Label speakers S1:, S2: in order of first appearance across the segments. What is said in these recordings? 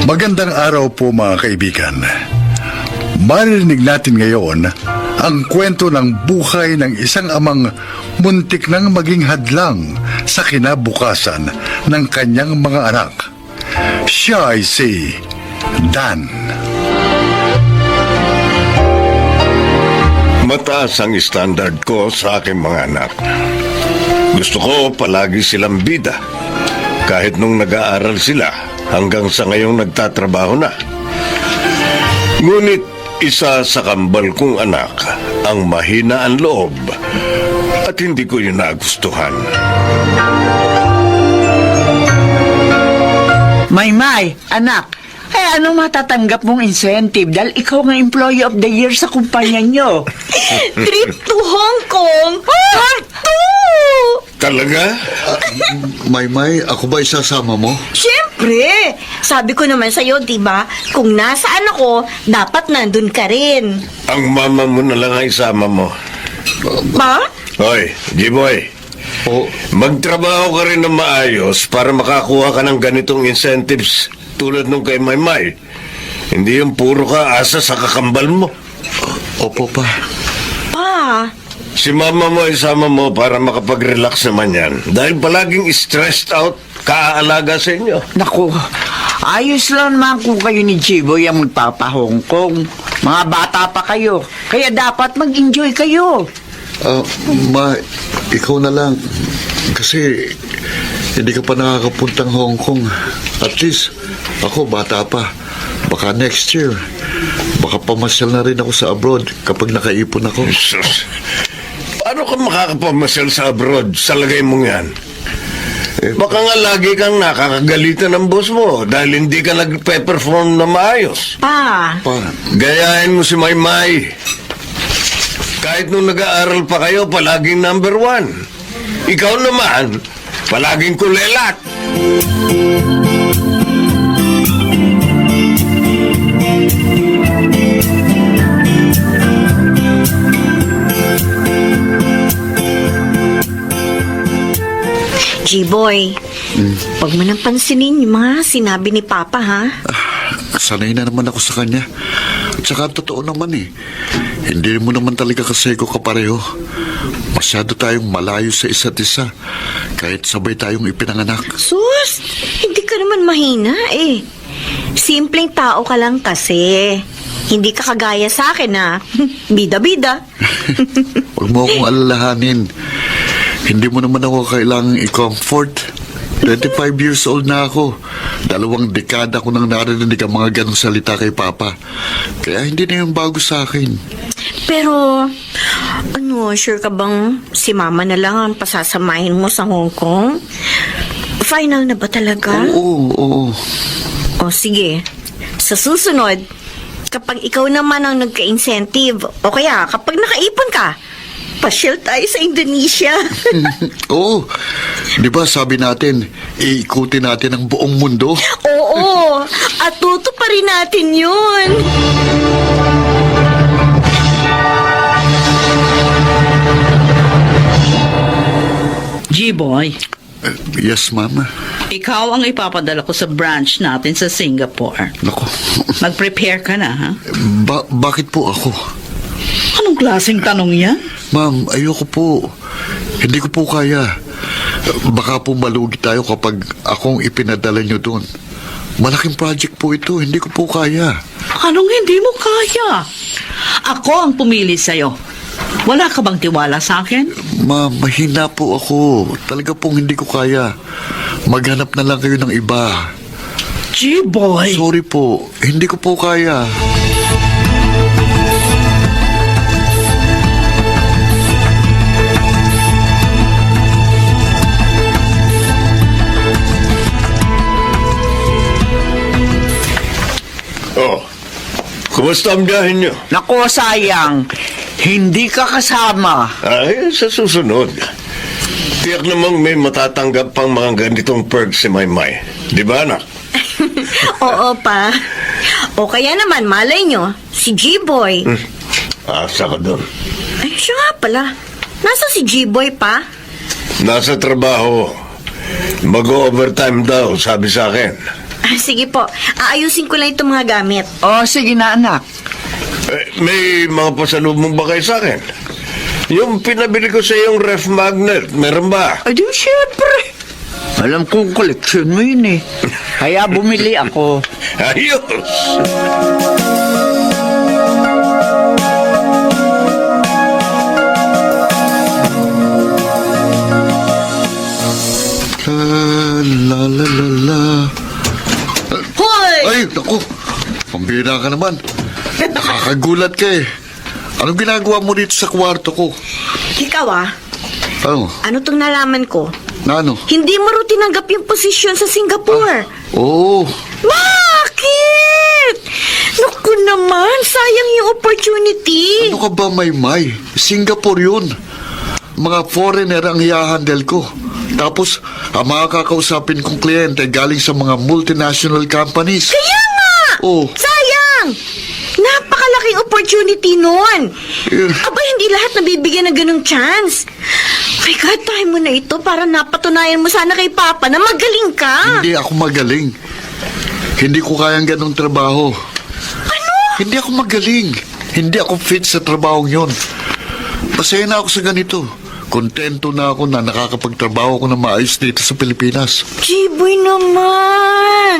S1: Magandang araw po mga kaibigan. Maririnig natin ngayon ang kwento ng buhay ng isang amang muntik nang maging hadlang sa kinabukasan ng kanyang mga anak. Siya ay si Dan.
S2: Mataas ang standard ko sa aking mga anak. Gusto ko palagi silang bida. Kahit nung nag-aaral sila, hanggang sa ngayong nagtatrabaho na. Ngunit isa sa kambal kong anak ang mahina ang loob at hindi ko yun nagustuhan.
S3: Maymay, anak, ano matatanggap mong incentive dahil ikaw nga employee of the year sa kumpanya nyo?
S4: Trip to Hong Kong! Part 2!
S2: Talaga?
S5: Maymay, ako ba isasama mo?
S4: Siyempre! Sabi ko naman sa'yo, diba? Kung nasaan ako, dapat nandun ka rin.
S2: Ang mama mo na lang ang isama mo.
S4: Ba?
S2: Hoy, G-boy.
S5: O,
S2: Magtrabaho ka rin ng maayos para makakuha ka ng ganitong incentives tulad nung kay Maymay. Hindi yung puro ka asa sa kakambal mo.
S5: opo pa.
S4: Pa?
S2: Si mama mo isama mo para makapag-relax naman yan. Dahil palaging stressed out, kaaalaga sa inyo.
S3: Naku, ayos lang naman kung kayo ni Jiboy ang magpapa-Hong Kong. Mga bata pa kayo, kaya dapat mag-enjoy kayo.
S5: Ikaw na lang. Kasi hindi ka pa nakakapuntang Hong Kong. At least, ako bata pa. Baka next year, baka pamasyal na rin ako sa abroad kapag nakaipon ako.
S2: Jesus. Paano ka makakapamasyal sa abroad sa lagay mong yan? Baka nga lagi kang nakakagalitan ng boss mo dahil hindi ka nagpe-perform na maayos.
S4: Pa?
S5: Pa,
S2: Gayahin mo si Maymay. Kahit nung nag-aaral pa kayo, palaging number 1. Ikaw naman, palaging kulelat.
S4: G-boy, huwag mo nang pansinin yung mga sinabi ni Papa, ha?
S5: sanay na naman ako sa kanya. At saka totoo naman eh. Hindi mo naman talaga kasi ko kapareho. Masyado tayong malayo sa isa't isa. Kahit sabay tayong ipinanganak.
S4: Sus, hindi ka naman mahina eh. Simpleng tao ka lang kasi. Hindi ka kagaya sa akin, ha? Bida-bida.
S5: Huwag mo akong alalahanin. Hindi mo naman ako kailangang i-comfort. 25 years old na ako. 2 dekada ko nang narinig ang mga ganong salita kay Papa. Kaya hindi na yung bago sa akin.
S4: Pero, sure ka bang si Mama na lang ang pasasamahin mo sa Hong Kong? Final na ba talaga?
S5: Oo.
S4: O sige, sa susunod, kapag ikaw naman ang nagka-incentive, o kaya kapag nakaipon ka, pasyal tayo sa Indonesia.
S5: Oo. Di ba sabi natin, iikutin natin ang buong mundo?
S4: Oo, at tutuparin natin yun.
S6: G-boy,
S5: Yes, Mama.
S6: ikaw ang ipapadala ko sa branch natin sa Singapore.
S5: Naku.
S6: Mag-prepare ka na, ha?
S5: Bakit po ako?
S6: Anong klaseng tanong yan?
S5: Ma'am, ayoko po. Hindi ko po kaya. Baka po malugi tayo kapag akong ipinadala nyo doon. Malaking project po ito. Hindi ko po kaya.
S6: Anong hindi mo kaya? Ako ang pumili sa'yo. Wala ka bang tiwala sa akin?
S5: Ma'am, mahina po ako. Talaga pong hindi ko kaya. Maghanap na lang kayo ng iba.
S6: G-boy!
S5: Sorry po. Hindi ko po kaya.
S2: Oh, kumusta ang biyahe nyo?
S3: Naku, sayang, hindi ka kasama.
S2: Ay, sa susunod. Tiyak namang may matatanggap pang mga ganitong perks si Maymay. Di ba, anak?
S4: Oo, pa. O kaya naman, malay nyo, si G-boy.
S2: Asa ka doon.
S4: Ay, siya nga pala. Nasa si G-boy pa?
S2: Nasa trabaho. Mag-overtime daw, sabi sa akin.
S4: Sige po, aayusin ko lang itong mga gamit.
S3: O, sige na anak.
S2: May mga pasalubong ba kayo sa akin? Yung pinabili ko sa yung ref magnet, meron ba?
S3: Ay, di syempre. Alam kong koleksyon mo yun eh. Kaya bumili ako.
S2: Ayos!
S5: La la la la.
S4: Hoy!
S5: Ay, naku. Pambira ka naman. Nakakagulat ka eh. Anong ginagawa mo dito sa kwarto ko?
S4: Ikaw
S5: Ano?
S4: ano tong nalaman ko?
S5: Na ano?
S4: Hindi mo rin tinanggap yung posisyon sa Singapore.
S5: Oo.
S4: Bakit? Naku naman, sayang yung opportunity.
S5: Ano ka ba, Maymay? Singapore yun. Mga foreigner ang i-handle ko. Tapos, ang mga kakausapin kong kliyente galing sa mga multinational companies.
S4: Kaya nga!
S5: Oh.
S4: Sayang! Napakalaking opportunity nun.
S5: Yeah.
S4: Aba, hindi lahat nabibigyan ng ganung chance. My God, try mo na ito para napatunayan mo sana kay Papa na magaling ka.
S5: Hindi ako magaling. Hindi ko kayang ganong trabaho.
S4: Ano?
S5: Hindi ako magaling. Hindi ako fit sa trabahong yon. Masaya na ako sa ganito. Kontento na ako na nakakapagtrabaho ko na maayos dito sa Pilipinas.
S4: Jiboy naman.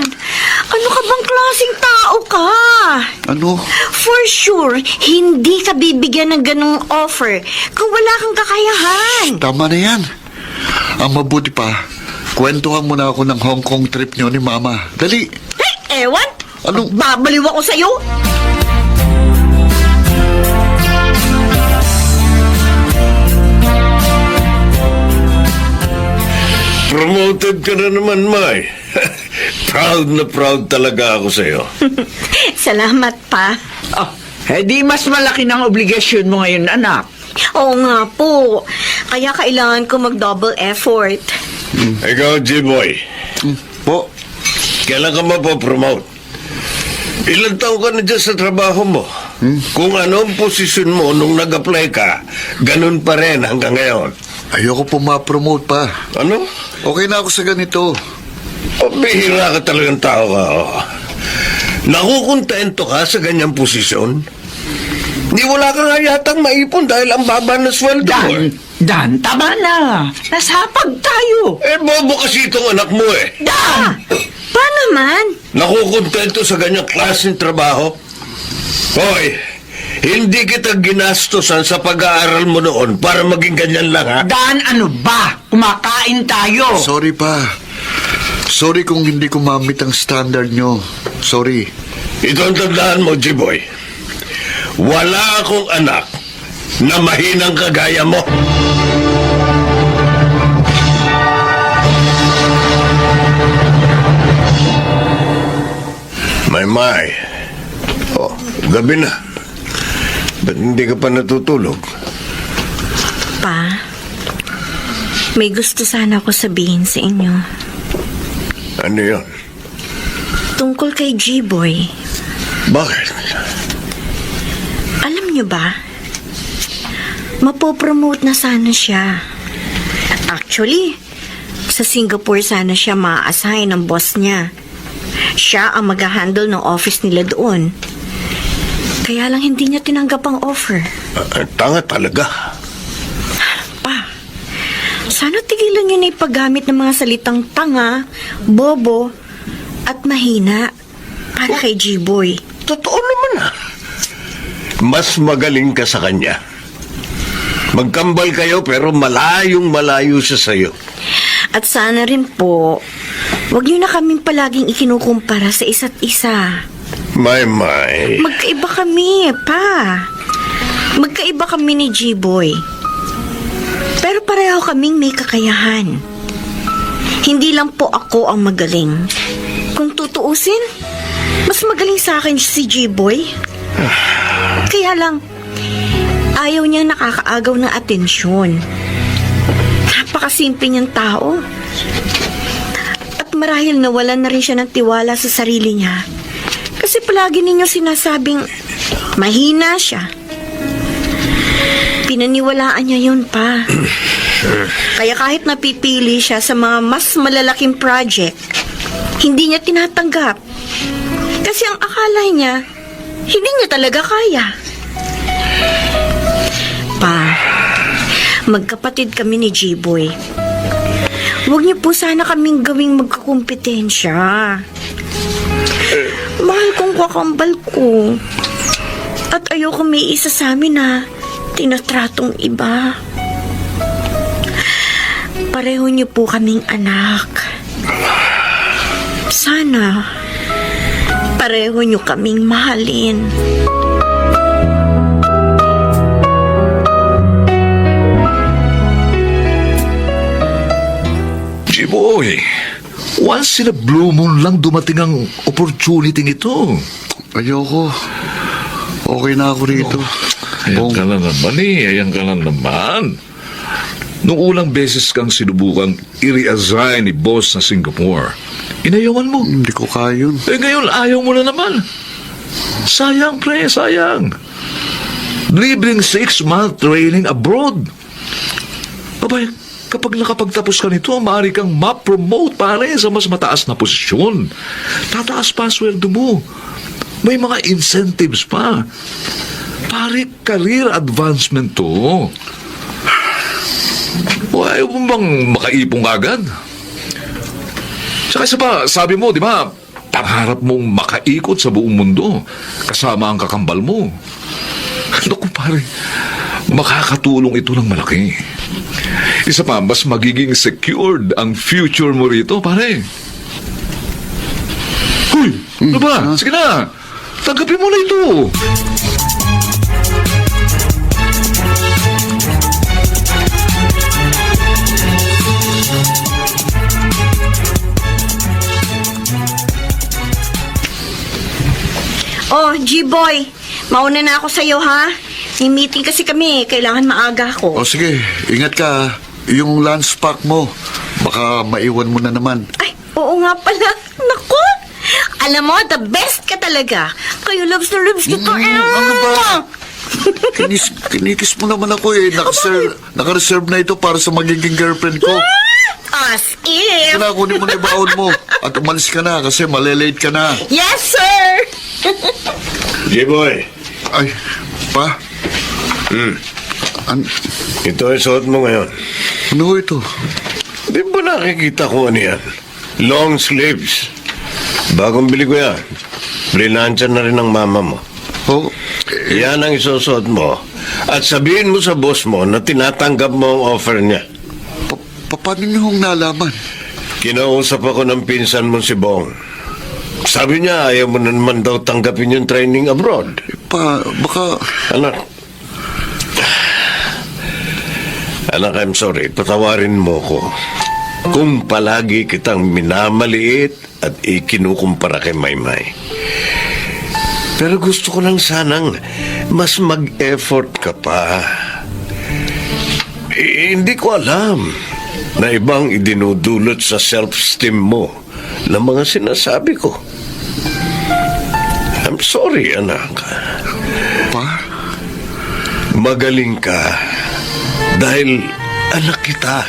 S4: Ano ka bang klaseng tao ka?
S5: Ano?
S4: For sure, hindi ka bibigyan ng ganung offer kung wala kang kakayahan.
S5: Tama na yan. Ang mabuti pa, kwentuhan mo na ako ng Hong Kong trip niyo ni Mama. Dali.
S4: Ewan?
S5: Ano?
S4: Babaliw ako sa'yo?
S2: Promoted ka na naman, May. Proud na proud talaga ako sa'yo.
S4: Salamat pa.
S3: Oh, di mas malaki ng obligasyon mo ngayon, anak.
S4: Oo nga po. Kaya kailangan ko mag-double effort.
S2: Ikaw, G-Boy,
S5: Po,
S2: kailan ka mapopromote? Ilang taon ka na dyan sa trabaho mo? Kung ano ang posisyon mo nung nag-apply ka, ganun pa rin hanggang ngayon.
S5: ayoko po ma-promote pa.
S2: Ano?
S5: Okay na ako sa ganito.
S2: Bihira ka talagang tao ka. Oh. Nakukontento ka sa ganyang posisyon? Di wala ka nga yatang maipon dahil ang baba na sweldo mo.
S3: Dan, tama na. Nasapag tayo.
S2: Bobo kasi itong anak mo eh.
S3: Dan!
S4: Pa naman?
S2: Nakukontento sa ganyang klaseng trabaho? Hoy, hindi kita ginastosan sa pag-aaral mo noon para maging ganyan lang, ha?
S3: Dan, ano ba? Kumakain tayo.
S5: Sorry pa. Sorry kung hindi ko mamit ang standard nyo. Sorry.
S2: Ito ang tandaan mo, G-Boy. Wala akong anak na mahinang kagaya mo. May. Oh, gabi na. Ba't hindi ka pa natutulog?
S4: Pa, may gusto sana ako sabihin sa inyo.
S2: Ano yun?
S4: Tungkol kay G-Boy.
S2: Bakit?
S4: Alam niyo ba? Mapopromote na sana siya. Actually, sa Singapore sana siya ma-assign ng boss niya. Siya ang mag-handle ng office nila doon. Kaya lang hindi niya tinanggap ang offer.
S2: Tanga talaga.
S4: Pa, sana tigilan niyo na ipaggamit ng mga salitang tanga, bobo, at mahina para kay G-Boy.
S2: Totoo naman, ha? Mas magaling ka sa kanya. Magkambal kayo pero malayong malayo siya sa'yo.
S4: At sana rin po, wag niyo na kaming palaging ikinukumpara sa isa't isa.
S2: May.
S4: Magkaiba kami, pa. Magkaiba kami ni G-Boy. Pero pareho kaming may kakayahan. Hindi lang po ako ang magaling. Kung tutuusin, mas magaling sa akin si G-Boy. Kaya lang, ayaw niyang nakakaagaw ng atensyon. Napakasimple niyang tao. At marahil nawalan na rin siya ng tiwala sa sarili niya. Kasi palagi ninyo sinasabing mahina siya. Pinaniwalaan niya yun, pa. Kaya kahit napipili siya sa mga mas malalaking project, Hindi niya tinatanggap. Kasi ang akala niya, hindi niya talaga kaya. Pa, magkapatid kami ni G-Boy. Huwag niyo po sana kaming gawing magkakumpetensya. Mahal kong kakambal ko. At ayoko may isa sa amin na tinatratong iba. Pareho niyo po kaming anak. Sana pareho niyo kaming mahalin.
S7: Jiboy, once in a blue moon lang dumating ang opportunity ito.
S5: Ayoko. Okay na ako rito.
S7: Ayan ka na naman ayan ka na naman. Nung ulang beses kang sinubukang i-reassign ni boss sa Singapore, inayawan mo.
S5: Hindi ko kaya yun.
S7: Ngayon ayaw mo na naman. Sayang, pre, sayang. Libreng 6-month training abroad. Abay, kapag nakapagtapos ka nito, maaari kang ma-promote pare sa mas mataas na posisyon. Tataas pa ang sweldo mo. May mga incentives pa. Pare, career advancement to. O ayaw mo bang makaipong agad? Saka isa pa, sabi mo, di ba, pangarap mong makaikot sa buong mundo kasama ang kakambal mo. Naku pare, makakatulong ito ng malaki. Isa pa, mas magiging secured ang future mo rito, pare. Huy, ano ba? Sige na, tanggapin mo na ito.
S4: Oh, G-Boy, mauna na ako sa'yo, ha? May meeting kasi kami, kailangan maaga ako.
S5: O sige, ingat ka. Yung lunch pack mo, baka maiwan mo na naman.
S4: Ay, oo nga pala. Naku! Alam mo, the best ka talaga. Kayo loves na loves kita.
S5: Ano ba? Kinikis mo naman ako eh. Naka-reserve na ito para sa magiging girlfriend ko.
S4: As if.
S5: Kaya kunin mo na yung baon mo. At umalis ka na kasi malilate ka na.
S4: Yes, sir!
S2: J-Boy,
S5: Ay, pa?
S2: ito ay suot mo ngayon.
S5: Ano ito?
S2: Di ba nakikita ko ano yan? Long sleeves. Bagong bili ko yan. Brinansya na rin ng mama mo.
S5: Oh,
S2: Yan ang isusuot mo. At sabihin mo sa boss mo na tinatanggap mo ang offer niya.
S5: paano niyo hong nalaman?
S2: Kinausap ako ng pinsan mo si Bong. Sabi niya ayaw mo na naman daw tanggapin yung training abroad.
S5: Pa, baka...
S2: Anak, I'm sorry. Patawarin mo ko. Kung palagi kitang minamaliit at ikinukumpara kay Maymay. Pero gusto ko lang sanang mas mag-effort ka pa. Hindi ko alam na ibang idinudulot sa self-esteem mo ng mga sinasabi ko. I'm sorry, anak.
S5: Pa?
S2: Magaling ka dahil anak kita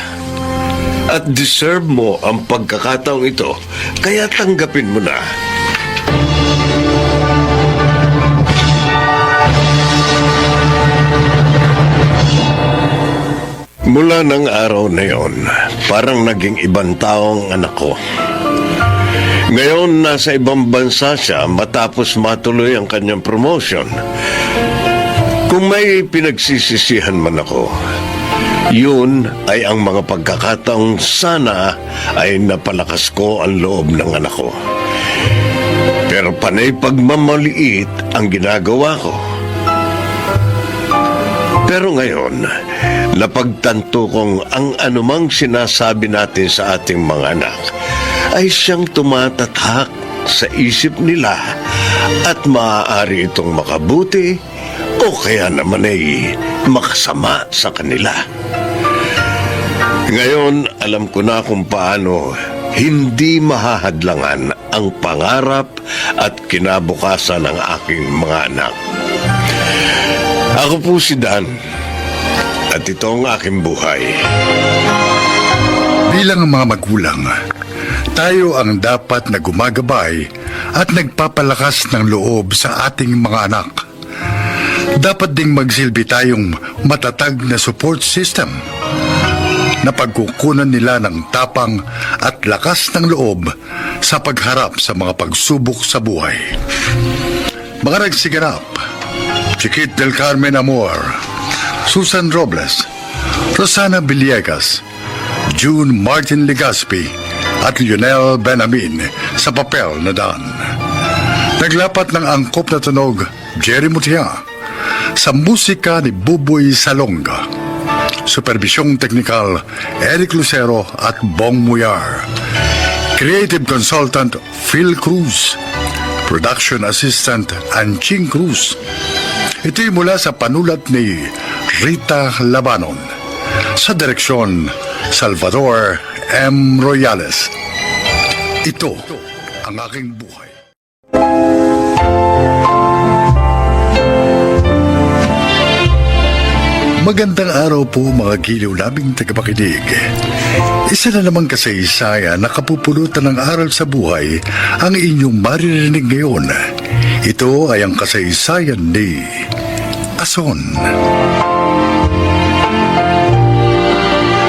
S2: at deserve mo ang pagkakataong ito, kaya tanggapin mo na. Mula ng araw na yon, parang naging ibang taong anak ko. Ngayon, nasa ibang bansa siya matapos matuloy ang kanyang promotion. Kung may pinagsisisihan man ako, yun ay ang mga pagkakataong sana ay napalakas ko ang loob ng anak ko. Pero panay pagmamaliit ang ginagawa ko. Pero ngayon, napagtanto kong ang anumang sinasabi natin sa ating mga anak ay siyang tumatatak sa isip nila at maaari itong makabuti o kaya naman ay makasama sa kanila. Ngayon, alam ko na kung paano hindi mahahadlangan ang pangarap at kinabukasan ng aking mga anak. Ako po si Dan at ito ang aking buhay.
S1: Bilang mga magulang, Tayo ang dapat na gumagabay at nagpapalakas ng loob sa ating mga anak. Dapat ding magsilbi tayong matatag na support system na pagkukunan nila ng tapang at lakas ng loob sa pagharap sa mga pagsubok sa buhay. Mga nagsiganap, Chiquit del Carmen Amor, Susan Robles, Rosana Villegas, June Martin Legaspi at Lionel Benamin sa papel na Dan. Naglapat ng angkop na tunog Jerry Mutia sa musika ni Buboy Salonga. Supervisyong teknikal Eric Lucero at Bong Muyar. Creative Consultant Phil Cruz. Production Assistant Anching Cruz. Ito'y mula sa panulat ni Rita Labanon. Sa direksyon Salvador M. Royales. Ito ang aking buhay. Magandang araw po mga giliw naming tagapakinig. Isa na namang kasaysayan na kapupulutan ng aral sa buhay ang inyong maririnig ngayon. Ito ay ang kasaysayan ni Ason.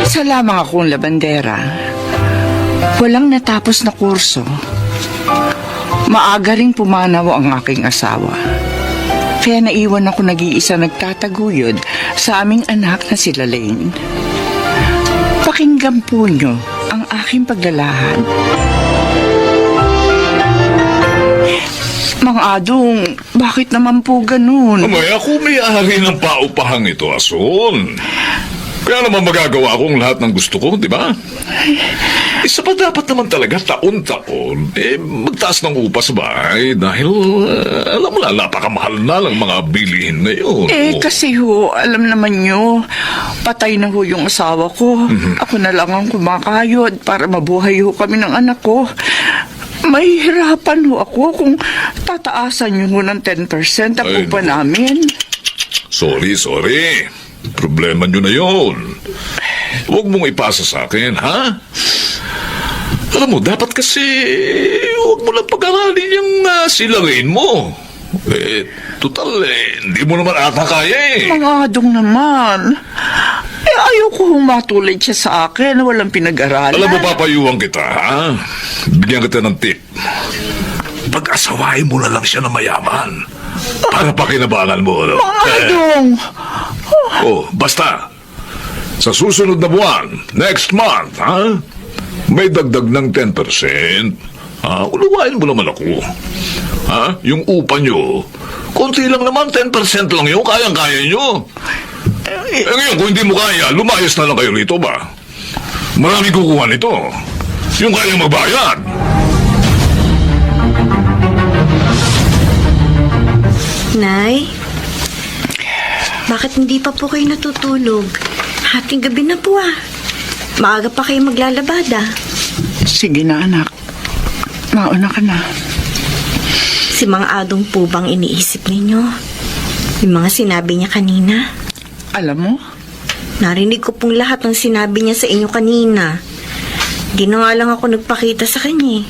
S3: Sa lamang akong labandera, walang natapos na kurso. Maaga ring pumanaw ang aking asawa. Kaya naiwan ako nag-iisa nagtataguyod sa aming anak na si Lalaine. Pakinggan po nyo ang aking paglalahad. Mang Adong, bakit naman po ganun?
S7: Amay, ako may-ari ng paupahang ito, Ason. Kaya naman magagawa ko ang lahat ng gusto ko, di ba? Isa pa dapat naman talaga taon-taon, magtaas ng upa sa bahay dahil, alam mo na, napakamahal na lang mga bilihin na yun.
S3: Kasi ho, alam naman nyo, patay na ho yung asawa ko. Ako na lang ang kumakayod para mabuhay ho kami ng anak ko. Mahihirapan ho ako kung tataasan nyo ho ng 10% ang
S7: Ay,
S3: upa
S7: no.
S3: namin.
S7: Sorry. Problema nyo na yun. Huwag mong ipasa sa akin, ha? Alam mo, dapat kasi huwag mo lang pag-aralin yung silarin mo. Total, hindi mo naman ata kaya
S3: Mga Adong naman. Ayoko hong matuloy siya sa akin na walang pinag-aralan.
S7: Alam mo, papayuhan kita, ha? Bigyan kita ng tip. Pag-asawain mo na lang siya na mayaman. Para pakinabangan mo, ano?
S3: Mga Adong!
S7: Basta. Sa susunod na buwan, next month, ha? May dagdag ng 10%. Uluwain mo naman ako. Ha? Yung upa nyo, konti lang naman, 10% lang yun, kayang-kaya nyo. Ngayon, kung hindi mo kaya, lumayas na lang kayo rito ba? Marami kukuha nito. Yung kayang magbayad.
S4: Nay, bakit hindi pa po kayo natutulog? Hating gabi na po Maaga pa kayo maglalabada.
S3: Sige na, anak. Mauna ka na.
S4: Si Mang Adong po bang iniisip ninyo? Yung mga sinabi niya kanina?
S3: Alam mo,
S4: Narinig ko pong lahat ng sinabi niya sa inyo kanina. Di na nga lang ako nagpakita sa kanya.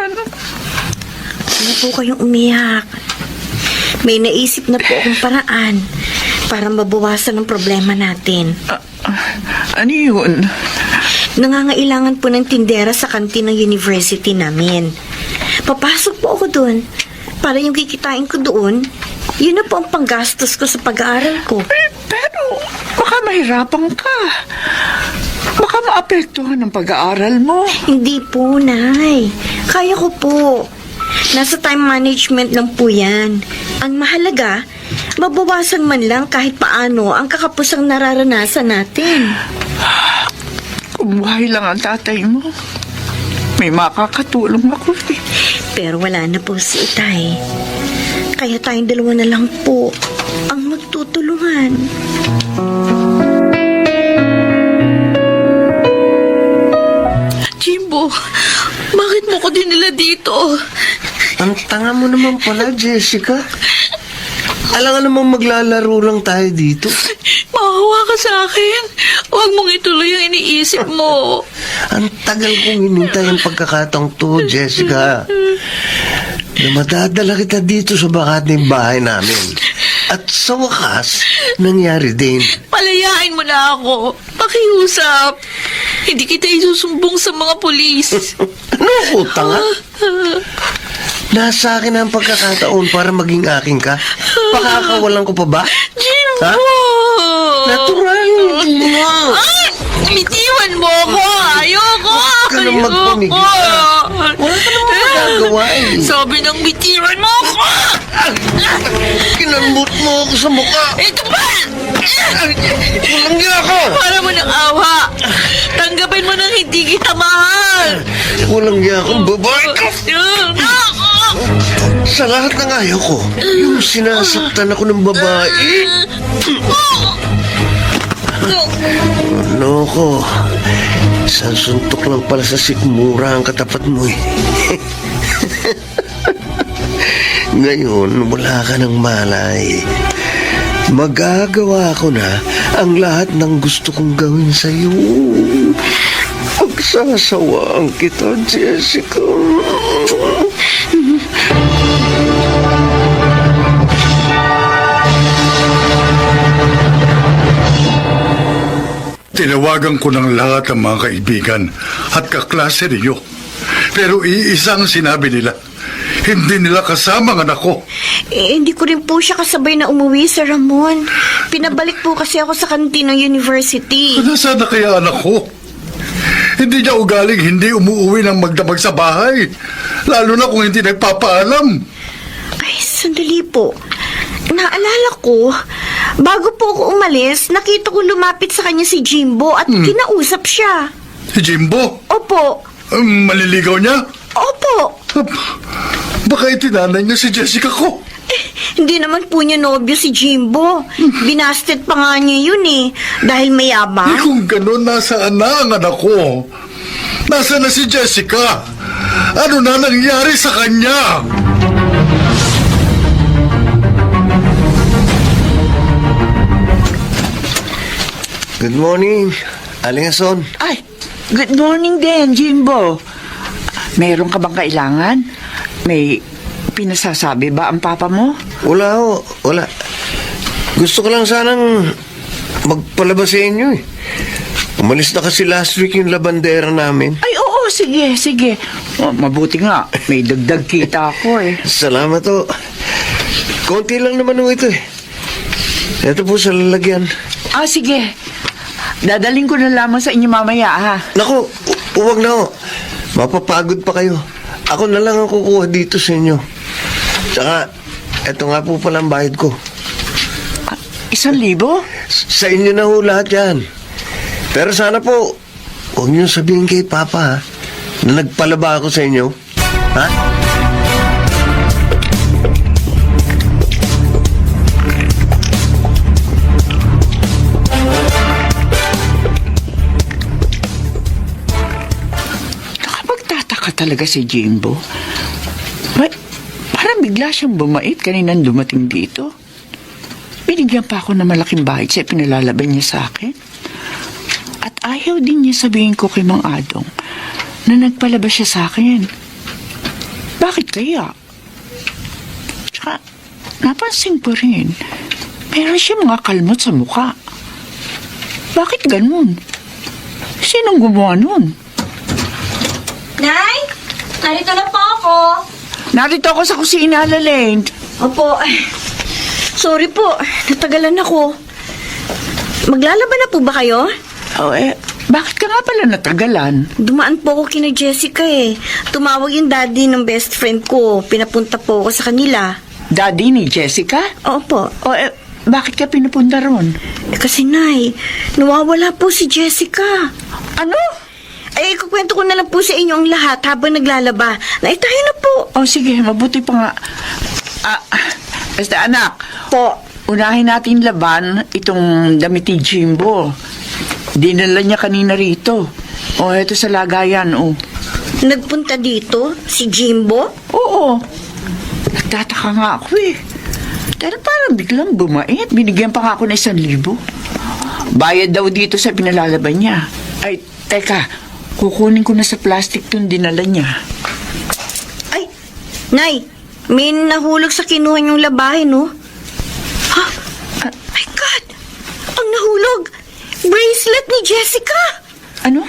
S3: ano?
S4: Huwag po kayong umiyak. May naisip na po akong paraan para mabawasan ang problema natin.
S3: Ano yun?
S4: Nangangailangan po ng tindera sa kantin ng university namin. Papasok po ako doon. Para yung kikitain ko doon, yun na po ang panggastos ko sa pag-aaral ko.
S3: Pero baka mahirapan ka. Baka maapektuhan ang pag-aaral mo.
S4: Hindi po, Nay. Kaya ko po. Nasa time management lang po yan. Ang mahalaga, mabawasan man lang kahit paano ang kakapusang nararanasan natin.
S3: Kung buhay lang ang tatay mo, may makakatulong ako eh.
S4: Pero wala na po si Itay. Kaya tayong dalawa na lang po ang magtutulungan.
S6: Jimbo, bakit mo ko dinala dito?
S8: Ang tanga mo naman pala, Jessica. Alam nga namang maglalaro lang tayo dito.
S6: Mga Maawa ka sa akin. Huwag mong ituloy ang iniisip mo.
S8: Ang tagal kong hinintay ang pagkakataong to, Jessica. Na madadala kita dito sa bakating bahay namin. At sa wakas, nangyari din.
S6: Palayain mo na ako. Pakiusap. Hindi kita isusumbong sa mga pulis.
S8: Ano ko, tanga? Nasa akin ang pagkakataon para maging akin ka. Pakakawalan ko pa ba?
S6: Jimbo!
S8: Ha? Natural, hindi mo.
S6: Ay! Bitiwan mo ako! Ayoko!
S8: Huwag ka nang magpamigil ka. Wala ka naman magagawa eh.
S6: Sabi ng bitiwan mo ako!
S8: Kinalmot mo ako sa mukha.
S6: Ito ba?
S8: Walang niya ako.
S6: Para mo ng awa. Tanggapin mo nang hindi kita mahal.
S8: Walang niya akong babae ka. Sa lahat ng ayaw ko, yung sinasaktan ako ng babae. Ano ko? Isang suntok lang pala sa sikmura ang katapat mo eh. Ngayon, wala ka ng malay. Magagawa ko na ang lahat ng gusto kong gawin sa'yo. Pagsasawaan kita, Jessica.
S1: Tinawagan ko ng lahat ng mga kaibigan at kaklase ninyo. Pero iisang sinabi nila, hindi nila kasama ang anak ko.
S4: Hindi ko rin po siya kasabay na umuwi, Sir Ramon. Pinabalik po kasi ako sa kantin ng university.
S1: Nasaan na kaya anak ko? Hindi niya ugaling hindi umuwi ng magdamag sa bahay. Lalo na kung hindi nagpapaalam.
S4: Ay, sandali po. Naalala ko, bago po ako umalis, nakita ko lumapit sa kanya si Jimbo at kinausap siya.
S1: Si Jimbo?
S4: Opo.
S1: Maliligaw niya?
S4: Opo.
S1: Baka itinanay niya si Jessica ko.
S4: Hindi naman po niya nobyo si Jimbo. Binasted pa nga niya yun eh. Dahil mayabang.
S1: Kung ganun, nasaan na ang anak ko? Nasaan na si Jessica? Ano na nangyari sa kanya?
S8: Good morning, Aling Ason.
S3: Ay, good morning din, Jimbo. Meron ka bang kailangan? May pinasasabi ba ang papa mo?
S8: Wala ho, wala. Gusto ko lang sanang magpalabas sa inyo eh. Umalis na kasi last week yung labandera namin.
S3: Ay, oo, sige, sige. Oh, mabuti nga, may dagdag kita ako eh.
S8: Salamat ho. Konti lang naman ho ito eh. Ito po sa lalagyan.
S3: Ah, sige. Dadaling ko na lamang sa inyo mamaya, ha?
S8: Naku, huwag na ho. Mapapagod pa kayo. Ako na lang ang kukuha dito sa inyo. Tsaka, eto nga po pala ang bayad ko.
S3: 1,000?
S8: Sa inyo na ho lahat yan. Pero sana po, huwag niyo sabihin kay Papa ha, na nagpalaba ako sa inyo. Ha?
S3: Nakapagtataka talaga si Jimbo. Parang bigla siyang bumait kaninang dumating dito. Binigyan pa ako ng malaking bahid sa pinalalaban niya sa akin. At ayaw din niya sabihin ko kay Mang Adong na nagpalabas siya sa akin. Bakit kaya? Tsaka, napansin ko rin, meron siya mga kalmot sa mukha. Bakit ganun? Sinong gumawa nun?
S4: Nay, narito na po ako.
S3: Narito ako sa kusina, Lalaine.
S4: Opo. Sorry po, natagalan ako. Maglalaban na po ba kayo?
S3: Oh, bakit ka nga pala natagalan?
S4: Dumaan po ako kina Jessica eh. Tumawag yung daddy ng best friend ko. Pinapunta po ako sa kanila.
S3: Daddy ni Jessica?
S4: Opo.
S3: O, bakit ka pinupunta ron?
S4: Kasi Nay, nawawala po si Jessica.
S3: Ano?
S4: Ay, kukwento ko na lang po sa inyo ang lahat habang naglalaba. Nay, tayo na po.
S3: Oh, sige, mabuti pa nga. Basta anak,
S4: Po.
S3: unahin natin laban itong damit ni Jimbo. Dinala niya kanina rito. O, eto sa lagayan, oh.
S4: Nagpunta dito si Jimbo?
S3: Oo. Nagtataka nga ako eh. Dahil parang biglang bumait. Binigyan pa nga ako ng 1,000. Bayad daw dito sa pinalalaban niya. Ay, teka, kukunin ko na sa plastic tong dinala niya.
S4: Ay, Nay, may nahulog sa kinuha niyong labahin, no? Ha? My God! Ang nahulog! Bracelet ni Jessica!
S3: Ano?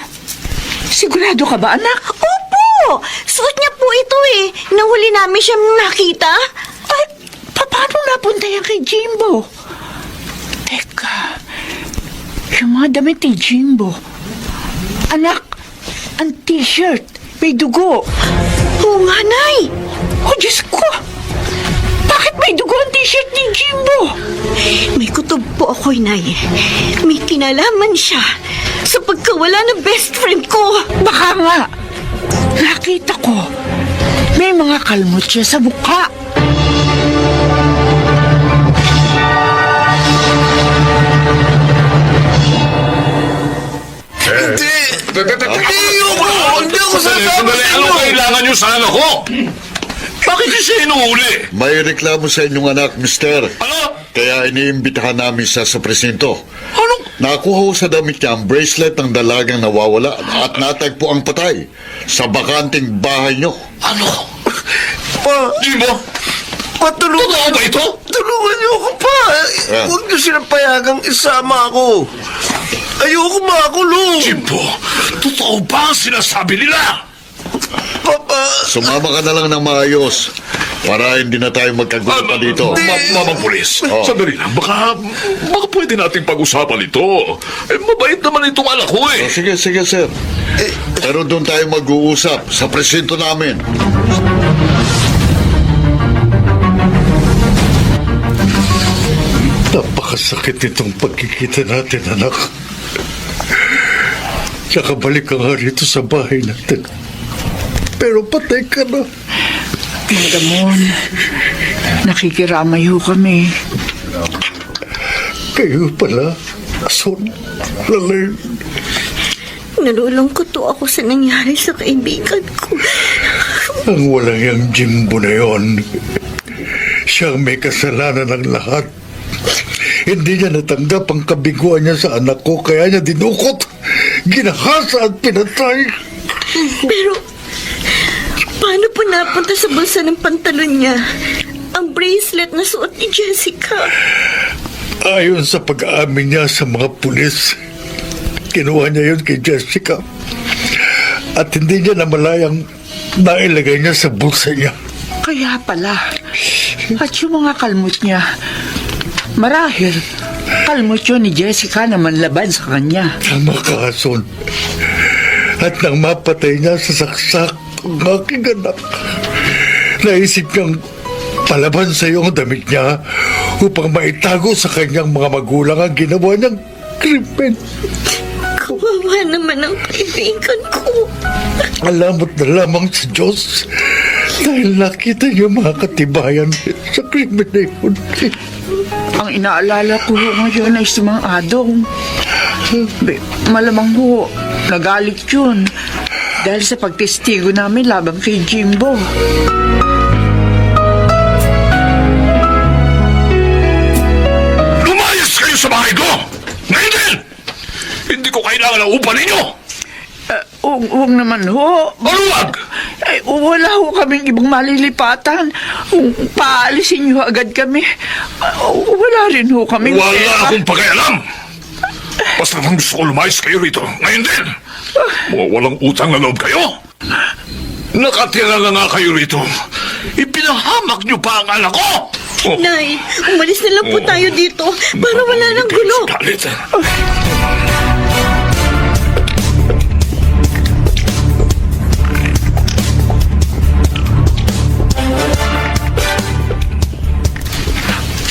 S3: Sigurado ka ba, anak?
S4: Opo! Suot niya po ito eh. Nahuli namin siya nakita.
S3: Ay, paano napunta yan kay Jimbo? Teka, yung mga damit ni Jimbo. Anak, ang t-shirt, may dugo.
S4: Oo nga, Nay!
S3: Oh, Diyos ko! Bakit may dugo ang t-shirt ni Jimbo?
S4: May kutob po ako, Nay. May kinalaman siya sa pagkawala ng best friend ko.
S3: Baka nga. Nakita ko. May mga kalmot siya sa mukha.
S7: Hindi ako sasama sa inyo! Ano kailangan nyo sa anak ko? Bakit siya inuuli?
S5: May reklamo sa inyong anak, mister.
S7: Ano?
S5: Kaya iniimbitahan namin sa presinto.
S7: Anong?
S5: Nakuha ko sa damit niya ang bracelet ng dalagang nawawala at natagpo ang patay sa bakanting bahay niyo.
S7: Ano?
S8: Pa,
S7: Jimbo?
S8: patulungan.
S7: Totoo ba ito?
S8: Tulungan niyo ako pa. Huwag niyo silang payagang isama ako. Ayoko makulong.
S7: Jimbo, totoo ba ang sinasabi nila?
S8: Papa,
S5: Sumama ka na lang ng maayos para hindi na tayo magkagulo pa dito.
S7: Mamang pulis,
S5: Oh.
S7: sandali lang. Baka pwede nating pag-usapan ito. Mabait naman itong anak ko
S5: Oh,
S7: eh.
S5: sige, sir. Pero doon tayo mag-uusap sa presinto namin.
S1: Napakasakit nitong pagkikita natin, anak. Tsaka balik ka nga rito sa bahay natin. Pero patay ka na.
S3: Damon, nakikiramay ho kami.
S1: Kayo pala, Ason, Lalern.
S4: Nalulungkot to ako sa nangyari sa kaibigan ko.
S1: Ang walang yung Jimbo na yon. Siya ang may kasalanan ng lahat. Hindi niya natanggap ang kabiguan niya sa anak ko, kaya niya dinukot, ginahasa at pinatay.
S4: Pero, paano po napunta sa bulsa ng pantalon niya ang bracelet na suot ni Jessica?
S1: Ayon sa pag-aamin niya sa mga pulis, kinuha niya yun kay Jessica. At hindi niya namalayang nailagay niya sa bulsa niya.
S3: Kaya pala. At yung mga kalmot niya, marahil, kalmot yun ni Jessica na manlaban sa kanya.
S1: Tama ka, Ason. At nang mapatay niya sa saksak ang aking anak, naisip niyang palaban sa iyo ang damit niya upang maitago sa kanyang mga magulang ang ginawa niyang krimen.
S4: Kawawa naman ang kaibigan ko.
S1: Alamot na lamang sa Diyos dahil nakita niyo mga katibayan sa krimen na yun.
S3: Ang inaalala ko ho ngayon ay si Mang Adong. Malamang ho, nagalit yun. Dahil sa pagtestigo namin labang kay Jimbo.
S7: Lumayas kayo sa bahay ko! Ngayon din! Hindi ko kailangan ang upa ninyo!
S3: Huwag naman ho.
S7: Ano wag?
S3: Ay, wala ho kaming ibang malilipatan. Paalisin niyo agad kami. Wala rin ho kaming
S7: Wala
S3: pera.
S7: akong pakialam! Basta kung gusto ko lumayas kayo rito, ngayon din! Walang utang na loob kayo! Nakatira na nga kayo rito. Ipinahamak niyo pa ang anak ko! Oh,
S4: Nay, umalis na lang po tayo dito para wala nang gulo.
S7: galit.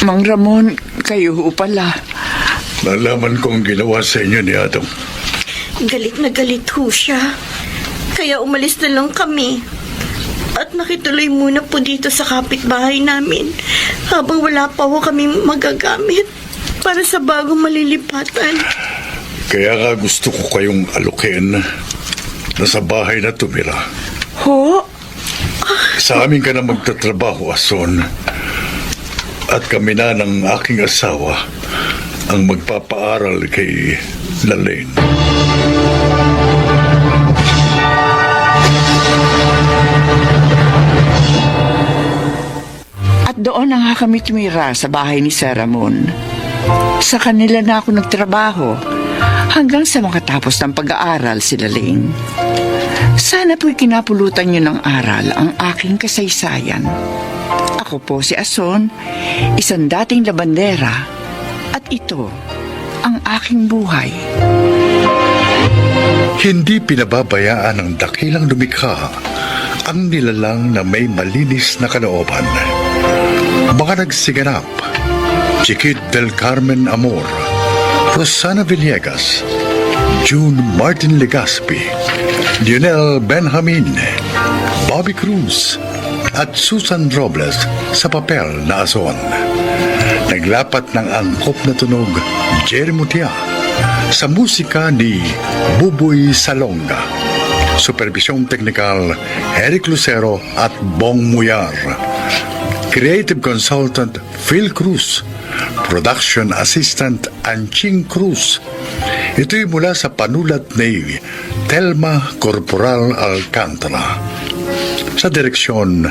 S3: Mang Ramon, kayo ho pala.
S1: Nalaman ko ang ginawa sa inyo ni Adong.
S4: Galit na galit ho siya. Kaya umalis na lang kami. At nakituloy muna po dito sa kapitbahay namin habang wala pa ho kami magagamit para sa bagong malilipatan.
S1: Kaya nga gusto ko kayong alukin na sa bahay na tumira.
S3: Ho?
S1: Sa amin ka na magtatrabaho, Ason. At kami na ng aking asawa ang magpapaaral kay Lalaine.
S3: At doon na nga kami tumira sa bahay ni Sir Ramon. Sa kanila na ako nagtrabaho hanggang sa makatapos ng pag-aaral si Lalaine. Sana po'y kinapulutan niyo ng aral ang aking kasaysayan. Ako po si Ason, isang dating labandera, at ito ang aking buhay.
S1: Hindi pinababayaan ng dakilang lumikha ang nilalang na may malinis na kalooban. Mga nagsiganap, Chiquit del Carmen Amor, Rosana Villegas, June Martin Legaspi, Lionel Benjamin, Bobby Cruz, at Susan Robles sa papel na Ason. Naglapat ng angkop na tunog, Jerry Mutia, sa musika ni Buboy Salonga. Supervisyong teknikal, Eric Lucero at Bong Muyar. Creative Consultant, Phil Cruz. Production Assistant, Anching Cruz. Ito'y mula sa panulat ni Telma Corporal Alcantara. Sa direksyon,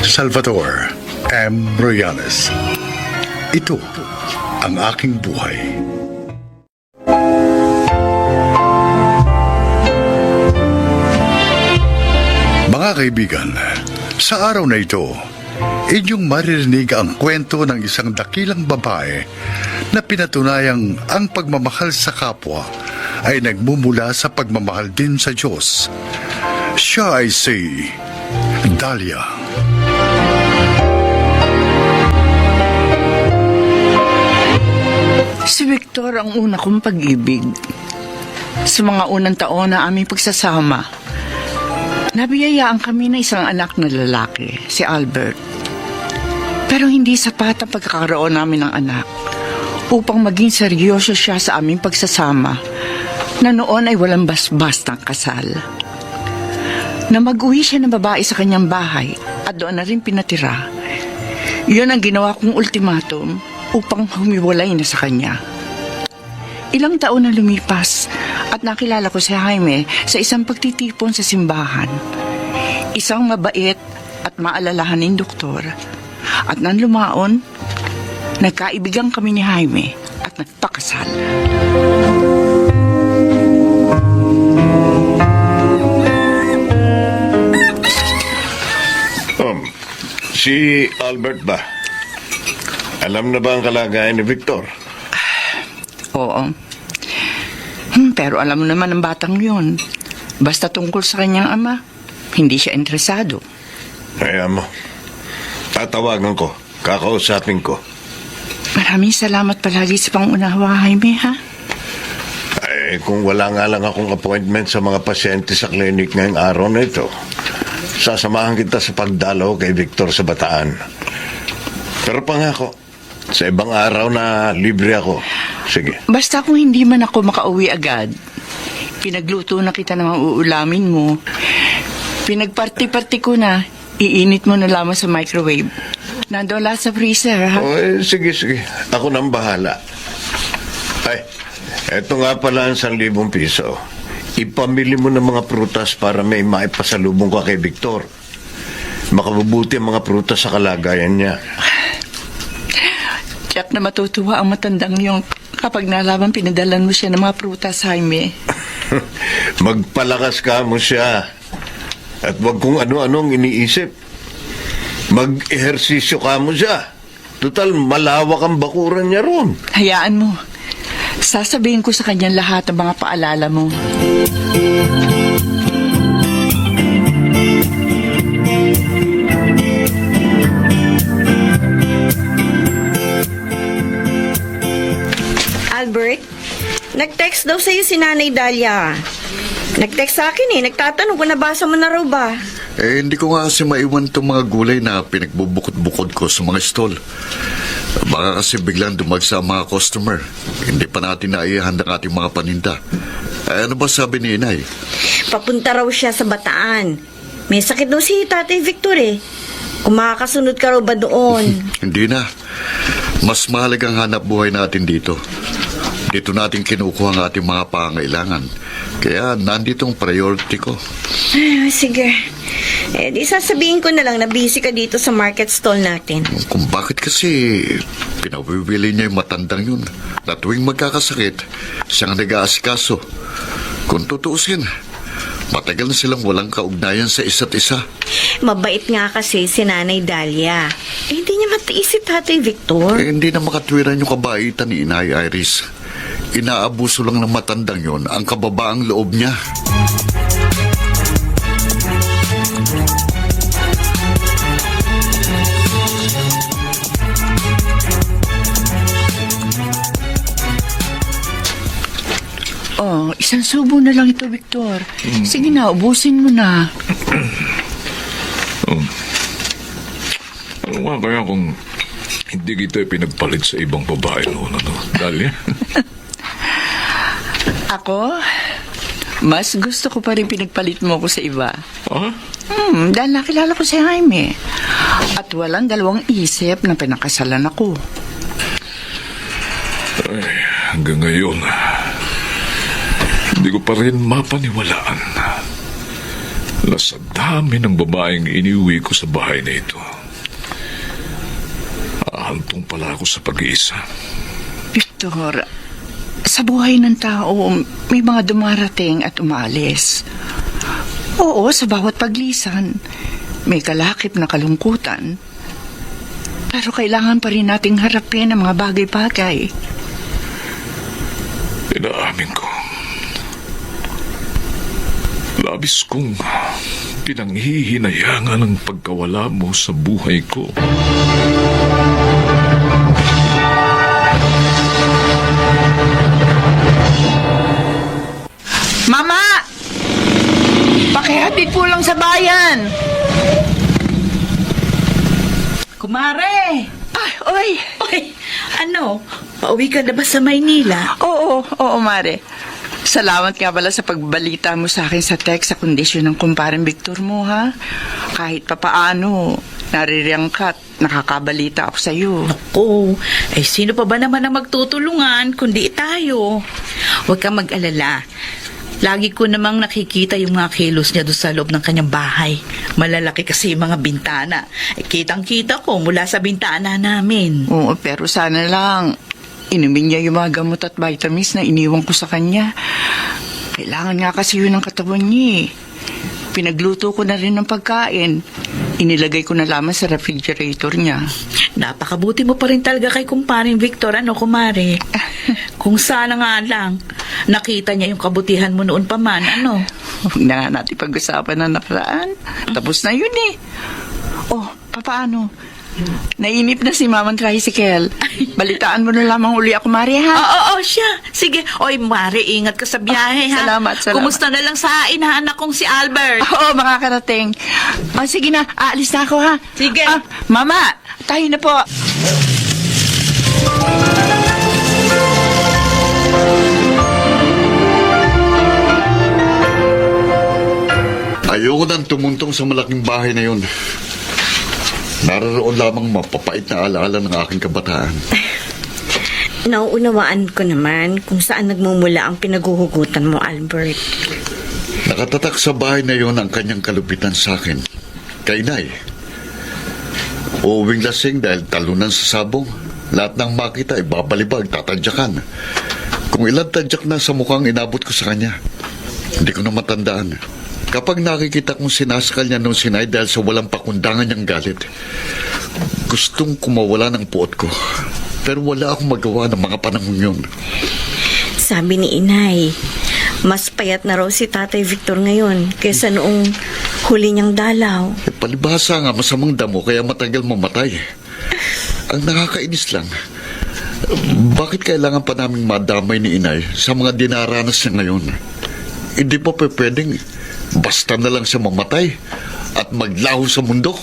S1: Salvador M. Royales. Ito ang aking buhay. Mga kaibigan, sa araw na ito, inyong maririnig ang kwento ng isang dakilang babae na pinatunayang ang pagmamahal sa kapwa ay nagmumula sa pagmamahal din sa Diyos. Siya ay si Dahlia.
S3: Si Victor ang una kong pag-ibig. Sa mga unang taon na aming pagsasama, nabiyayaan kami na isang anak na lalaki, si Albert. Pero hindi sapat ang pagkakaroon namin ng anak upang maging seryoso siya sa aming pagsasama na noon ay walang basbas ng kasal. Na mag-uwi siya ng babae sa kanyang bahay at doon na rin pinatira. Yun ang ginawa kong ultimatum upang humiwalay na sa kanya. Ilang taon na lumipas at nakilala ko si Jaime sa isang pagtitipon sa simbahan. Isang mabait at maalalahaning doktor. At nang lumaon, nagkaibigan kami ni Jaime at nagpakasal.
S2: Si Albert ba? Alam na ba ang kalagayan ni Victor?
S3: Oo. Pero alam mo naman ang batang yun. Basta tungkol sa kanyang ama, hindi siya interesado.
S2: Kaya mo. Tatawagan ko. Kakausapin ko.
S3: Maraming salamat palagi sa pangunawa, Jaime, ha?
S2: Eh, kung wala nga lang akong appointment sa mga pasyente sa klinik ngayong araw na ito, sasamahan kita sa pagdalaw kay Victor sa Bataan. Pero pangako, sa ibang araw na libre ako. Sige.
S3: Basta kung hindi man ako makauwi agad, pinagluto na kita ng mga uulamin mo. Pinagparti-parti ko na, iinit mo na lamang sa microwave. Nandoon lahat sa freezer, ha?
S2: Oh, sige. Ako nang bahala. Ay, eto nga pala ang 1,000 piso. Ipamili mo ng mga prutas para may maipasalubong ka kay Victor. Makabubuti ang mga prutas sa kalagayan niya.
S3: Tiyak na matutuwa ang matandang yung kapag nalaman pinadalan mo siya ng mga prutas, Jaime.
S2: Magpalakas ka mo siya. At wag kung ano-anong iniisip. Mag-ehersisyo ka mo siya. Total, malawak ang bakuran niya ron.
S3: Hayaan mo. Sasabihin ko sa kanya lahat ng mga paalala mo.
S4: Albert, nag-text daw sa'yo si Nanay Dahlia. Nag-text sa akin nagtatanong kung nabasa mo na raw ba.
S5: Hindi ko nga kasi maiwan itong mga gulay na pinagbubukod-bukod ko sa mga stall. Baka kasi biglang dumagsa ang mga customer. Hindi pa natin naihanda ang ating mga paninda. Ano ba sabi ni Inay?
S4: Papunta raw siya sa Bataan. May sakit daw si Tatay Victor Kung makakasunod ka raw ba doon?
S5: Hindi na. Mas mahalagang hanap buhay natin dito. dito natin kinukuha ang ating mga pangailangan. Kaya nandito ang priority ko.
S4: Ay, sige. Di sasabihin ko na lang na busy ka dito sa market stall natin.
S5: Kung bakit kasi pinawiwili niya yung matandang yun na tuwing magkakasakit, siyang nag-aasikaso. Kung tutuusin, matagal na silang walang kaugnayan sa isa't isa.
S4: Mabait nga kasi si Nanay Dahlia. Hindi niya matiis si Tatay Victor.
S5: Hindi na makatwiran yung kabaitan ni Inay Iris. Inaabuso lang ng matandang yon ang kababaang loob niya.
S3: Oh, isang subo na lang ito, Victor. Sige na, ubusin mo na.
S7: Ano nga kaya kung hindi kita pinagpalit sa ibang babae noon, ano? Dahlia?
S3: Ako, mas gusto ko pa rin pinagpalit mo ko sa iba.
S7: Ha?
S3: Dahil nakilala ko si Jaime. At walang dalawang isip na pinakasalan ako.
S7: Ay, hanggang ngayon, hindi ko pa rin mapaniwalaan na sa dami ng babaeng iniuwi ko sa bahay na ito, ahantong pala ako sa pag-iisa.
S3: Victor, sa buhay ng tao, may mga dumarating at umalis. Oo, sa bawat paglisan, may kalakip na kalungkutan. Pero kailangan pa rin nating harapin ang mga bagay-bagay.
S7: Inaamin ko. Labis kong pinanghihinayangan ang pagkawala mo sa buhay ko.
S3: Mama! Pakihatid po lang sa bayan!
S6: Kumare!
S3: Ay, oy!
S6: Oy, ano? Pauwi ka na ba sa Maynila?
S3: Oo, Mare. Salamat nga pala sa pagbalita mo sa akin sa text sa kondisyon ng kumpareng Victor mo, ha? Kahit papaano, naririyang ka at nakakabalita ako sa'yo.
S6: Ako, sino pa ba naman ang magtutulungan kundi tayo? Huwag kang mag-alala. Lagi ko namang nakikita yung mga kilos niya doon sa loob ng kanyang bahay. Malalaki kasi yung mga bintana. Kitang-kita ko mula sa bintana namin.
S3: Oo, pero sana lang, inumin niya yung mga gamot at vitamins na iniwan ko sa kanya. Kailangan nga kasi yun ng katawan niya. Pinagluto ko na rin ng pagkain. Inilagay ko na lamang sa refrigerator niya.
S6: Napakabuti mo pa rin talaga kay kumparing Victor, ano, kumare? Kung sana nga lang, nakita niya yung kabutihan mo noon pa man, ano?
S3: Huwag na nga natin pag-usapan na nakaraan. Tapos na yun eh. Oh, papaano? Nainip na si Mamang Tricycle. Balitaan mo na lamang uli ako, Mari, ha?
S6: Oo, siya. Sige. Oy, Mare, ingat ka sa biyahe, ha?
S3: Salamat.
S6: Kumusta na lang sa inaanak kong si Albert?
S3: Oo, makakarating. Oh, sige na, aalis na ako, ha?
S6: Sige.
S3: Mama, tayo na po.
S5: Ayoko nang tumuntong sa malaking bahay na yun. Naroon lamang mapapait na alaala ng aking kabataan.
S4: Nauunawaan ko naman kung saan nagmumula ang pinaguhugutan mo, Albert.
S5: Nakatatak sa bahay na yon ang kanyang kalupitan sa akin. Kay Inay. Uuwing lasing dahil talunan sa sabong. Lahat ng makita ay babalibag, tatadyakan. Kung ilang tadyak na sa mukhang inabot ko sa kanya, hindi ko na matandaan. Kapag nakikita kong sinasakal niya nung sinay dahil sa walang pakundangan niyang galit, gustong kumawala ng puot ko. Pero wala akong magawa ng mga panahon yun.
S4: Sabi ni Inay, mas payat na raw si Tatay Victor ngayon kaysa noong huli niyang dalaw.
S5: Palibhasa nga masamang damo kaya matagal mamatay. Ang nakakainis lang, bakit kailangan pa naming madamay ni Inay sa mga dinaranas niya ngayon? Hindi pa pwedeng basta na lang siya mamatay at maglaho sa mundo.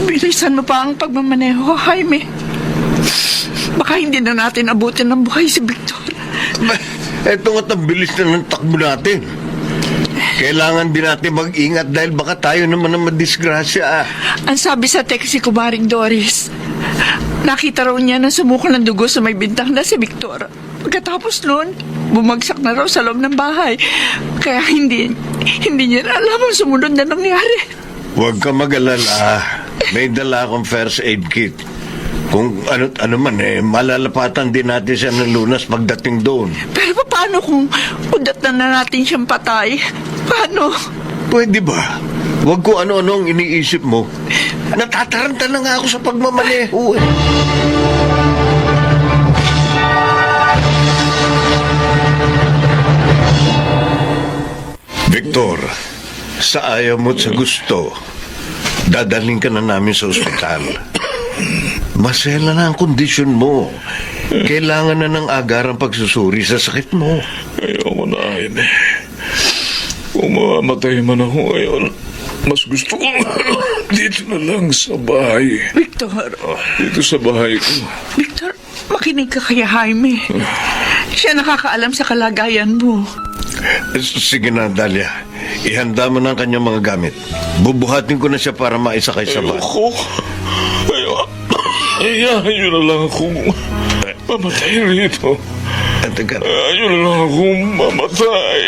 S3: Bilisan mo pa ang pagmamaneho, Jaime. Baka hindi na natin abutin ng buhay si Victor.
S2: Eto nga't ang bilis na ng takbo natin. Kailangan din natin mag-ingat dahil baka tayo naman ang madisgrasya.
S3: Ang sabi sa text si Kumaring Doris, nakita raw niya na sumuko ng dugo sa may bintang na si Victor. Pagkatapos noon, bumagsak na raw sa loob ng bahay. Kaya hindi niya na alam ang sumunod na nangyari.
S2: Huwag ka mag-alala. May dala akong first aid kit. Kung ano man malalapatan din natin siya ng lunas pagdating doon.
S3: Pero paano kung udat na natin siyang patay? Paano?
S2: Pwede ba? Huwag ko ano-ano ang iniisip mo. Natataranta na nga ako sa pagmamaneho. Victor, sa ayaw mo't sa gusto, dadalhin ka na namin sa ospital. Masela na ang kondisyon mo. Kailangan na ng agarang pagsusuri sa sakit mo.
S7: Ayoko na, Aine. Kung mamamatay man ako ngayon, mas gusto ko dito na lang sa bahay.
S3: Victor,
S7: Dito sa bahay ko.
S3: Victor, makinig ka kay Jaime. Siya nakakaalam sa kalagayan mo.
S2: Sige na, Dalia. Ihanda mo na ang kanyang mga gamit. Bubuhatin ko na siya para maisakay sa van.
S7: Ayoko. Ayahan nyo na lang akong mamatay rito.
S2: Teka.
S7: Ayahan nyo na lang akong mamatay.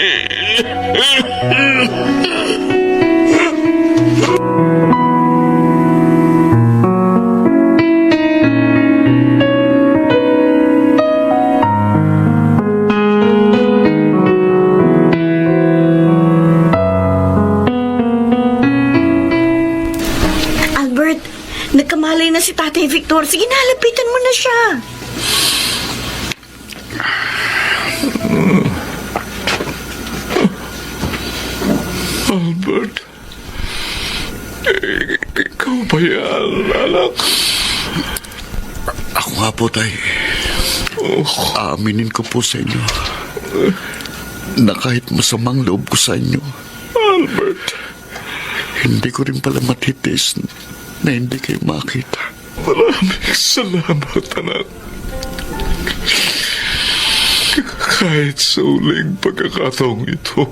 S4: Albert, nagkamalay na si Tatay Victor. Sige na, lapitan mo na siya.
S7: Albert, ikaw ba yan, anak?
S5: Ako nga po, Tay. Aaminin ko po sa inyo na kahit masamang loob ko sa inyo,
S7: Albert,
S5: hindi ko rin pala matitis na hindi kayo makita.
S7: maraming salamat, anak. Kahit sa uling pagkakataong ito,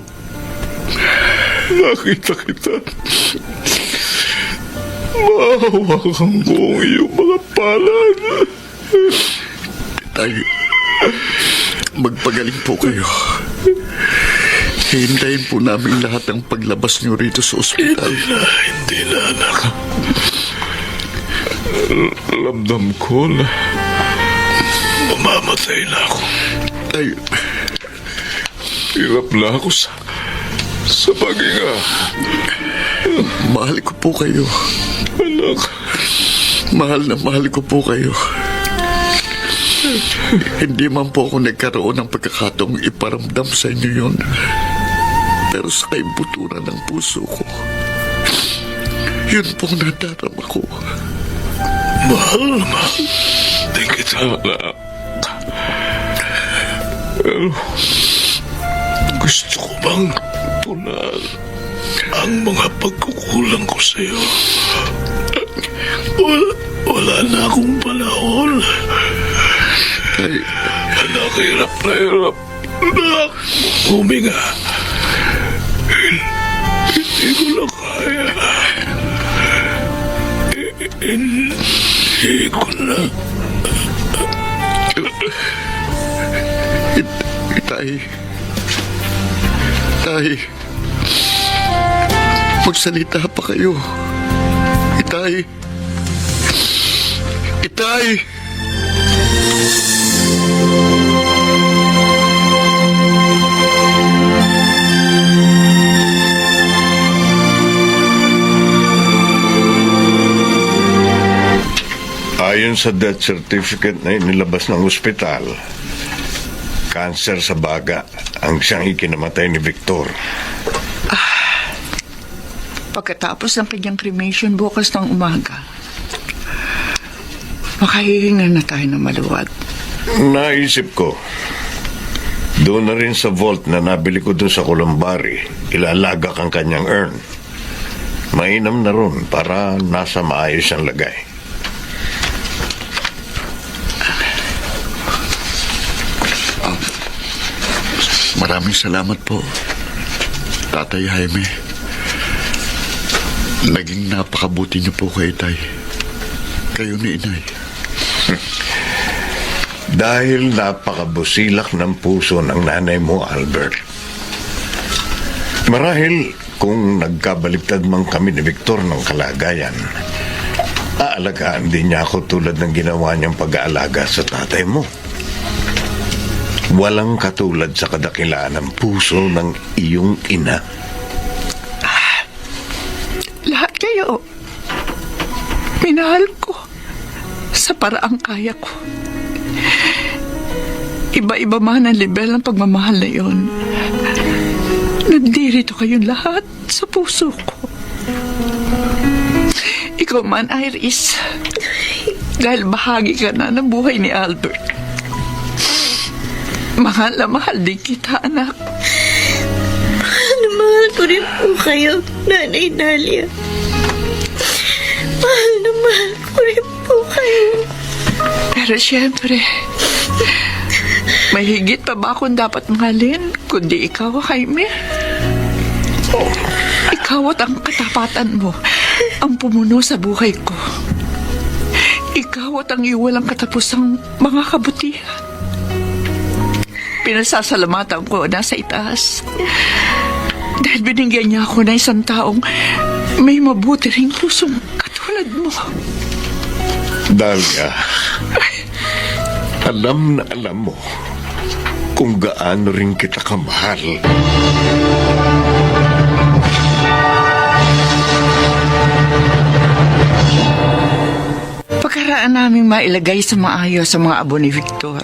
S7: nakita kita. Mahawakan ko ang iyong mga palad.
S5: Tay, magpagaling po kayo. Hintayin po namin lahat ang paglabas niyo rito sa ospital.
S7: Hindi na, anak. Ramdam ko na mamamatay na ako.
S5: Tay,
S7: Hirap na ako sa paghinga.
S5: mahal ko po kayo.
S7: Anak,
S5: Mahal na mahal ko po kayo. Hindi man po ako nagkaroon ng pagkakataong iparamdam sa inyo yun. Pero sa kaibuturan ng puso ko, yun pong nadarama ko.
S7: mahal naman din kita, anak. Pero gusto ko bang tunan ang mga pagkukulang ko sa iyo? Wala na akong panahon.
S5: Tay,
S7: Anak, hirap na hirap. Anak, huminga. Hindi ko na kaya. Hindi ko na.
S5: Tay, Tay, magsalita pa kayo. Itay, Itay.
S2: Ayon sa death certificate na inilabas ng ospital, kanser sa baga ang siyang ikinamatay ni Victor.
S3: Pagkatapos ng kanyang cremation bukas ng umaga, makahihinga na tayo ng maluwag.
S2: Naisip ko, doon na rin sa vault na nabili ko doon sa Columbari, ilalagak ang kanyang urn. Mainam na ron para nasa maayos ang lagay.
S5: Maraming salamat po, Tatay Jaime. Naging napakabuti niyo po kay Tay. Kayo ni Inay.
S2: Dahil napakabusilak ng puso ng nanay mo, Albert. Marahil kung nagkabaliktad man kami ni Victor ng kalagayan, aalagaan din niya ako tulad ng ginawa niyang pag-aalaga sa tatay mo. Walang katulad sa kadakilaan ng puso ng iyong ina.
S3: Lahat kayo, minahal ko sa paraang kaya ko. Iba-iba man ang level ng pagmamahal na yun. Nandirito kayong lahat sa puso ko. Ikaw man, Iris, dahil bahagi ka na ng buhay ni Albert. Mahal na mahal din kita, anak.
S4: Mahal ko rin po kayo, Nanay Dalia. Mahal ko rin po kayo.
S3: Pero siyempre, may higit pa ba akong dapat mahalin kundi ikaw, Jaime? Ikaw at ang katapatan mo ang pumuno sa buhay ko. Ikaw at ang iwalang katapusang mga kabutihan. Pinasasalamatan ko nasa itaas dahil binigyan niya ako ng isang taong may mabuti ring pusong katulad mo.
S2: Dalia, alam na alam mo kung gaano rin kita kamahal.
S3: Pagkaraan namin mailagay sa maayos sa mga abo ni Victor,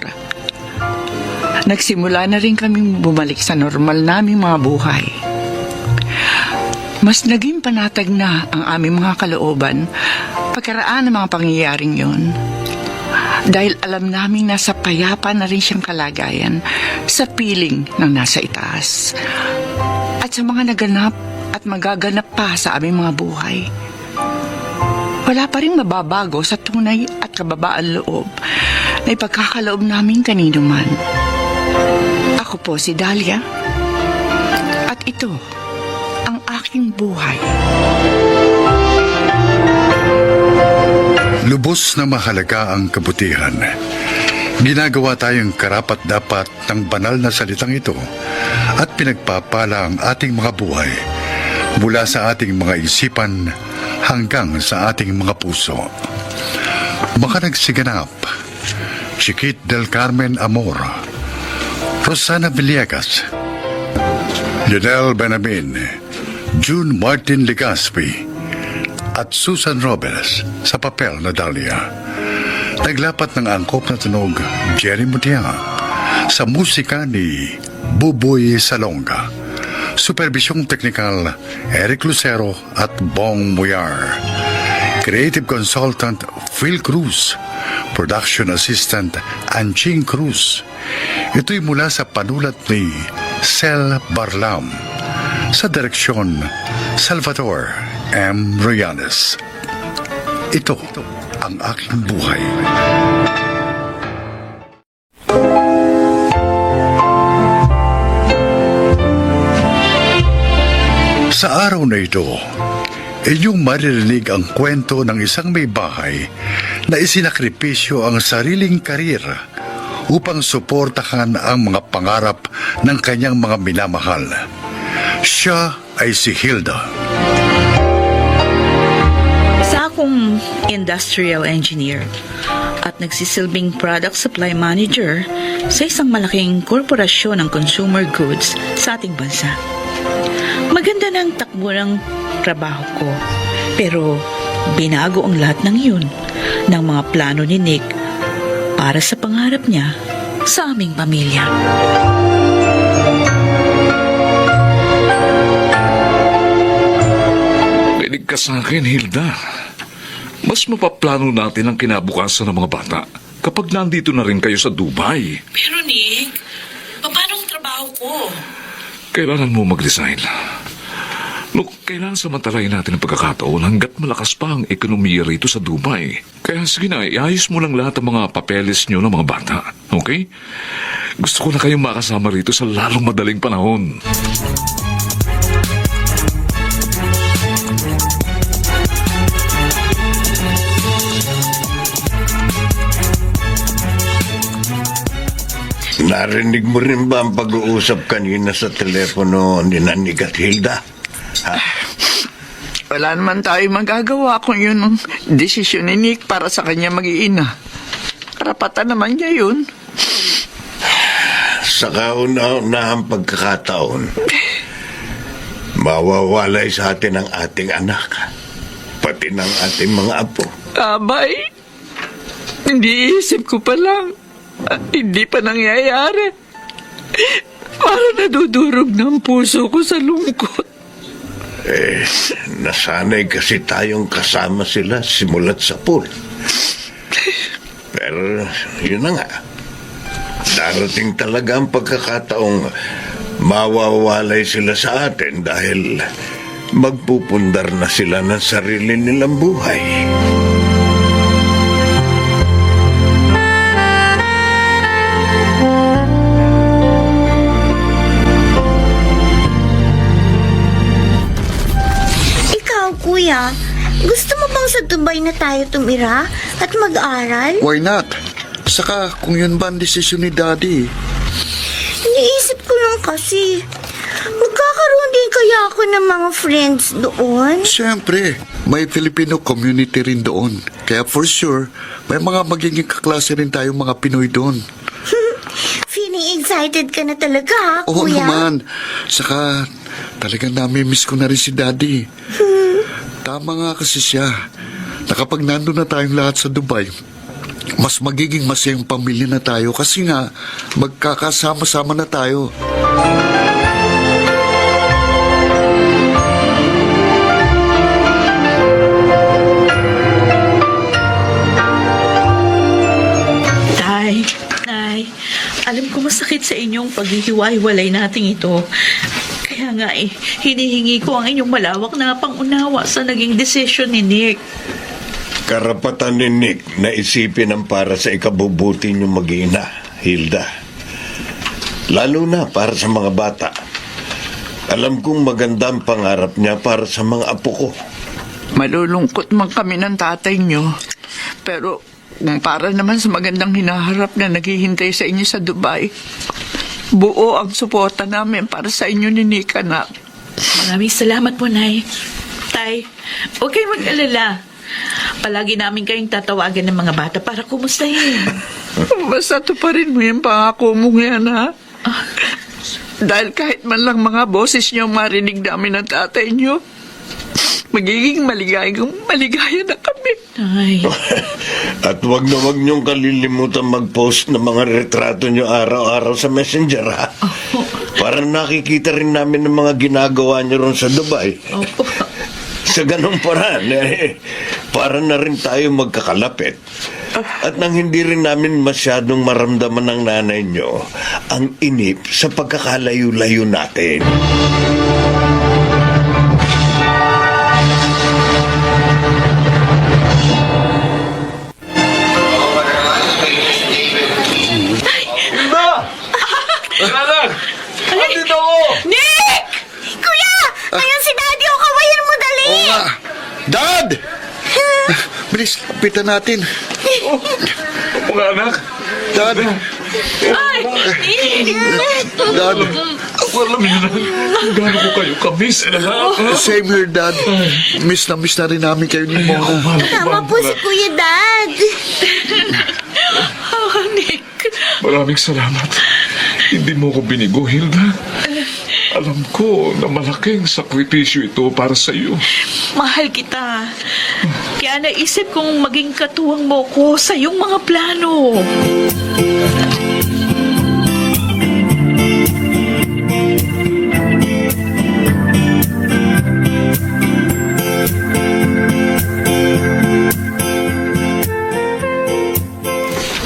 S3: nagsimula na rin kaming bumalik sa normal naming mga buhay. Mas naging panatag na ang aming mga kalooban pagkaraan ng mga pangyayaring yon. Dahil alam naming nasa payapa na rin siyang kalagayan sa piling ng nasa itaas. At sa mga naganap at magaganap pa sa aming mga buhay. Wala pa rin mababago sa tunay at kababaan loob na ipagkakaloob namin kanino man. Ako po si Dalia. At ito ang aking buhay.
S1: Lubos na mahalaga ang kabutihan. Ginagawa tayong karapat-dapat ng banal na salitang ito at pinagpapala ang ating mga buhay mula sa ating mga isipan hanggang sa ating mga puso. Makanagsiganap, Chiquit del Carmen Amor, Rosana Villegas, Lionel Benamin, June Martin Legaspi, at Susan Robles sa papel na Dalia. Naglapat ng angkop na tunog Jerry Mutia sa musika ni Buboy Salonga. Supervisyong teknikal Eric Lucero at Bong Muyar. Creative Consultant Phil Cruz. Production Assistant Anching Cruz. Ito'y mula sa panulat ni Sel Barlam. Sa direksyon Salvador M. Royanes. Ito ang aking buhay. Sa araw na ito, inyong maririnig ang kwento ng isang may bahay na isinakripisyo ang sariling karir upang suportahan ang mga pangarap ng kanyang mga minamahal. Siya ay si Hilda.
S6: Isa akong industrial engineer at nagsisilbing product supply manager sa isang malaking korporasyon ng consumer goods sa ating bansa. Maganda ng takbo ng trabaho ko, pero binago ang lahat ng yun ng mga plano ni Nick para sa pangarap niya sa aming pamilya.
S7: Rinig ka sa akin, Hilda. Mas mapaplano natin ang kinabukasan ng mga bata kapag nandito na rin kayo sa Dubai.
S6: Pero Nick, paano ang trabaho ko?
S7: Kailangan mo mag-resign. Look, kailangan samantalahin natin ang pagkakataon hanggat malakas pa ang ekonomiya rito sa Dubai. Kaya sige na, iayos mo lang lahat ng mga papeles nyo ng mga bata. Okay? Gusto ko na kayong makasama rito sa lalong madaling panahon.
S2: Narinig mo rin ba ang pag-uusap kanina sa telepono ni Nanig at Hilda? Ha?
S3: Wala naman tayo magagawa kung yun ang desisyon ni Nick para sa kanya mag-iina. Karapatan naman niya yun.
S2: Sa kauna-unahang pagkakataon, mawawalay sa atin ang ating anak, pati ng ating mga apo.
S3: Abay, hindi isip ko pa lang. Hindi pa nangyayari. Parang nadudurog ng puso ko sa lungkot.
S2: Nasanay kasi tayong kasama sila simulat sa pool. Pero yun na nga, darating talaga ang pagkakataong mawawalay sila sa atin dahil magpupundar na sila ng sarili nilang buhay.
S4: Ikaw, kuya, gusto mo bang sa Dubai na tayo tumira at mag-aral?
S5: Why not? Saka kung yun ba ang desisyon ni Daddy?
S4: Iniisip ko lang kasi, magkakaroon din kaya ako ng mga friends doon?
S5: Siyempre, may Filipino community rin doon. Kaya for sure, may mga magiging kaklase rin tayong mga Pinoy doon.
S4: Feeling excited ka na talaga, ha,
S5: Oo
S4: kuya?
S5: naman. Saka, talagang nami-miss ko na rin si Daddy. Tama nga kasi siya. Na kapag nandun na tayong lahat sa Dubai, mas magiging masayang pamilya na tayo kasi nga, magkakasama-sama na tayo.
S6: Tay, Nay, alam ko masakit sa inyong paghihiwa-hiwalay nating ito. Kaya nga hinihingi ko ang inyong malawak na pangunawa sa naging desisyon ni Nick.
S2: Karapatan ni Nick na isipin ang para sa ikabubuti niyong mag-iina, Hilda. Lalo na para sa mga bata. Alam kong maganda ang pangarap niya para sa mga apo ko.
S3: Malulungkot man kami ng tatay niyo. Pero kung para naman sa magandang hinaharap na naghihintay sa inyo sa Dubai, buo ang suporta namin para sa inyo ni Nick, anak.
S6: Maraming salamat po, Nay. Tay, huwag kayong mag-alala. Palagi namin kayong tatawagan ng mga bata para kumustahin.
S3: Basta tuparin mo yung pangako mo yan, ha? Dahil kahit man lang mga boses niyo marinig namin ng tatay niyo, magiging maligaya na kami.
S6: Tay.
S2: At wag na wag niyong kalilimutan mag-post ng mga retrato niyo araw-araw sa Messenger, ha? Para nakikita rin namin ng mga ginagawa niyo ron sa Dubai.
S6: Opo.
S2: Sa ganong paraan, para na rin tayo magkakalapit. At nang hindi rin namin masyadong maramdaman ng nanay niyo ang inip sa pagkakalayo-layo natin.
S7: Anak! Nandito ako!
S6: Nick!
S4: Kuya! Ayan si Daddy, o kawayan mo dali!
S5: Oo nga. Dad! Bilis, lapitan natin.
S7: Mga anak!
S5: Dad!
S6: Ay!
S5: Dad!
S7: Alam niyo na, gaano ko kayo kamiss lahat.
S5: Same here, Dad. Miss na rin namin kayo ni Mona.
S4: Tama po si Kuya Dad.
S6: Oh, Nick.
S7: Maraming salamat. Hindi mo ko binigo, Hilda. Alam ko na malaking sakripisyo ito para sa iyo.
S6: Mahal kita. Kaya naisip kong maging katuwang mo ko sa iyong mga plano.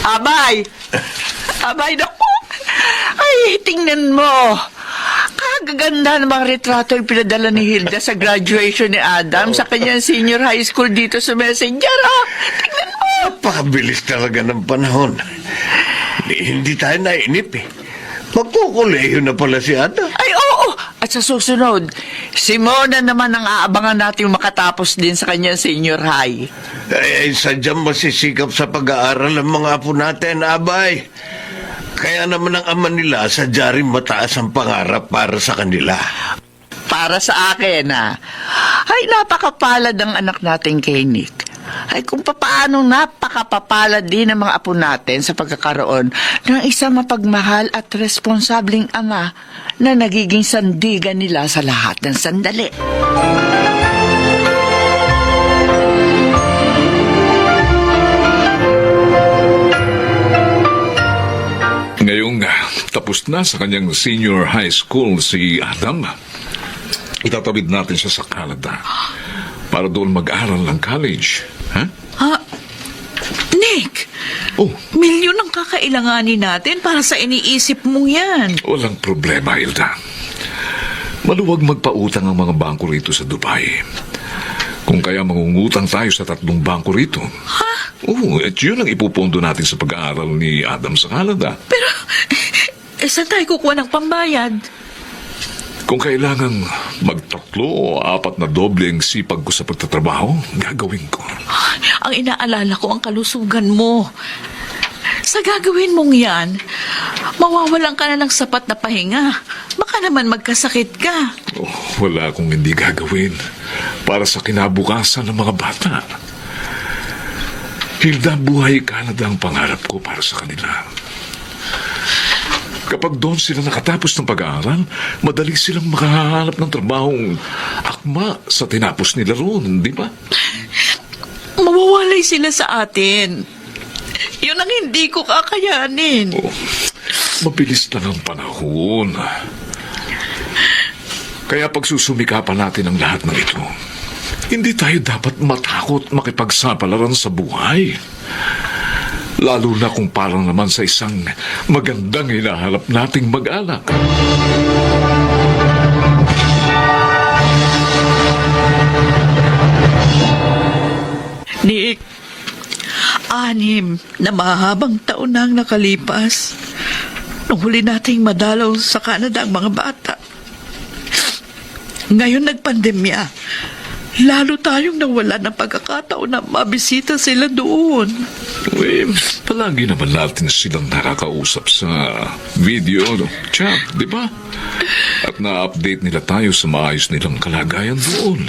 S3: Abay! Abay, naku! Ay, tingnan mo! Kagaganda ng mga retrato yung pinadala ni Hilda sa graduation ni Adam sa kanyang senior high school dito sa Messenger, oh! Tingnan mo!
S2: Napakabilis talaga ng panahon. Hindi tayo nainip, eh. Magkukuleyo na pala si Ada.
S3: Ay, oo! At sa susunod, si Mona naman ang aabangan natin makatapos din sa kanyang senior high.
S2: Ay, sadyang masisikap sa pag-aaral ang mga apo natin, abay. Kaya naman ang ama nila sadya rin mataas ang pangarap para sa kanila.
S3: Para sa akin, ay napakapalad ang anak natin kay Nick. Ay kung papaano napakapapalad din ang mga apo natin sa pagkakaroon ng isang mapagmahal at responsabling ama na nagiging sandigan nila sa lahat ng sandali.
S7: Ngayong tapos na sa kanyang senior high school si Adam, itatawid natin siya sa Canada para doon mag-aral ng college. Ha?
S6: Nick,
S7: Oh,
S6: milyon ang kakailanganin natin para sa iniisip mong yan.
S7: walang problema, Hilda. Maluwag magpautang ang mga bangko rito sa Dubai. Kung kaya mangungutang tayo sa 3 bangko rito.
S6: Ha?
S7: Oo, at yun ang ipupondo natin sa pag-aaral ni Adam sa Canada.
S6: Pero, saan tayo kukuha ng pambayad?
S7: Kung kailangang mag-3 o 4 na doble ang sipag ko sa pagtatrabaho, gagawin ko.
S6: Ang inaalala ko ang kalusugan mo. Sa gagawin mong yan, mawawalan ka na ng sapat na pahinga. Baka naman magkasakit ka.
S7: Oh, wala akong hindi gagawin para sa kinabukasan ng mga bata. Hilda, buhay Canada ang pangarap ko para sa kanila. Kapag doon sila nakatapos ng pag-aaral, madali silang makahanap ng trabahong akma sa tinapos nila roon, di ba?
S6: Mawawalay sila sa atin. Yun ang hindi ko kakayanin.
S7: Oh, mabilis lang ang panahon. Kaya pagsusumikapan natin ang lahat ng ito, hindi tayo dapat matakot makipagsapalaran sa buhay. Lalo na kung parang naman sa isang magandang hinahanap nating mag-anak.
S6: Nick, 6 na mahabang taon na ang nakalipas nung huli nating madalaw sa Canada ang mga bata. Ngayon nagpandemya, lalo tayong nawala ng pagkakataon na mabisita sila doon.
S7: Eh, palagi naman natin silang nakakausap sa video chat, di ba? At na-update nila tayo sa maayos nilang kalagayan doon.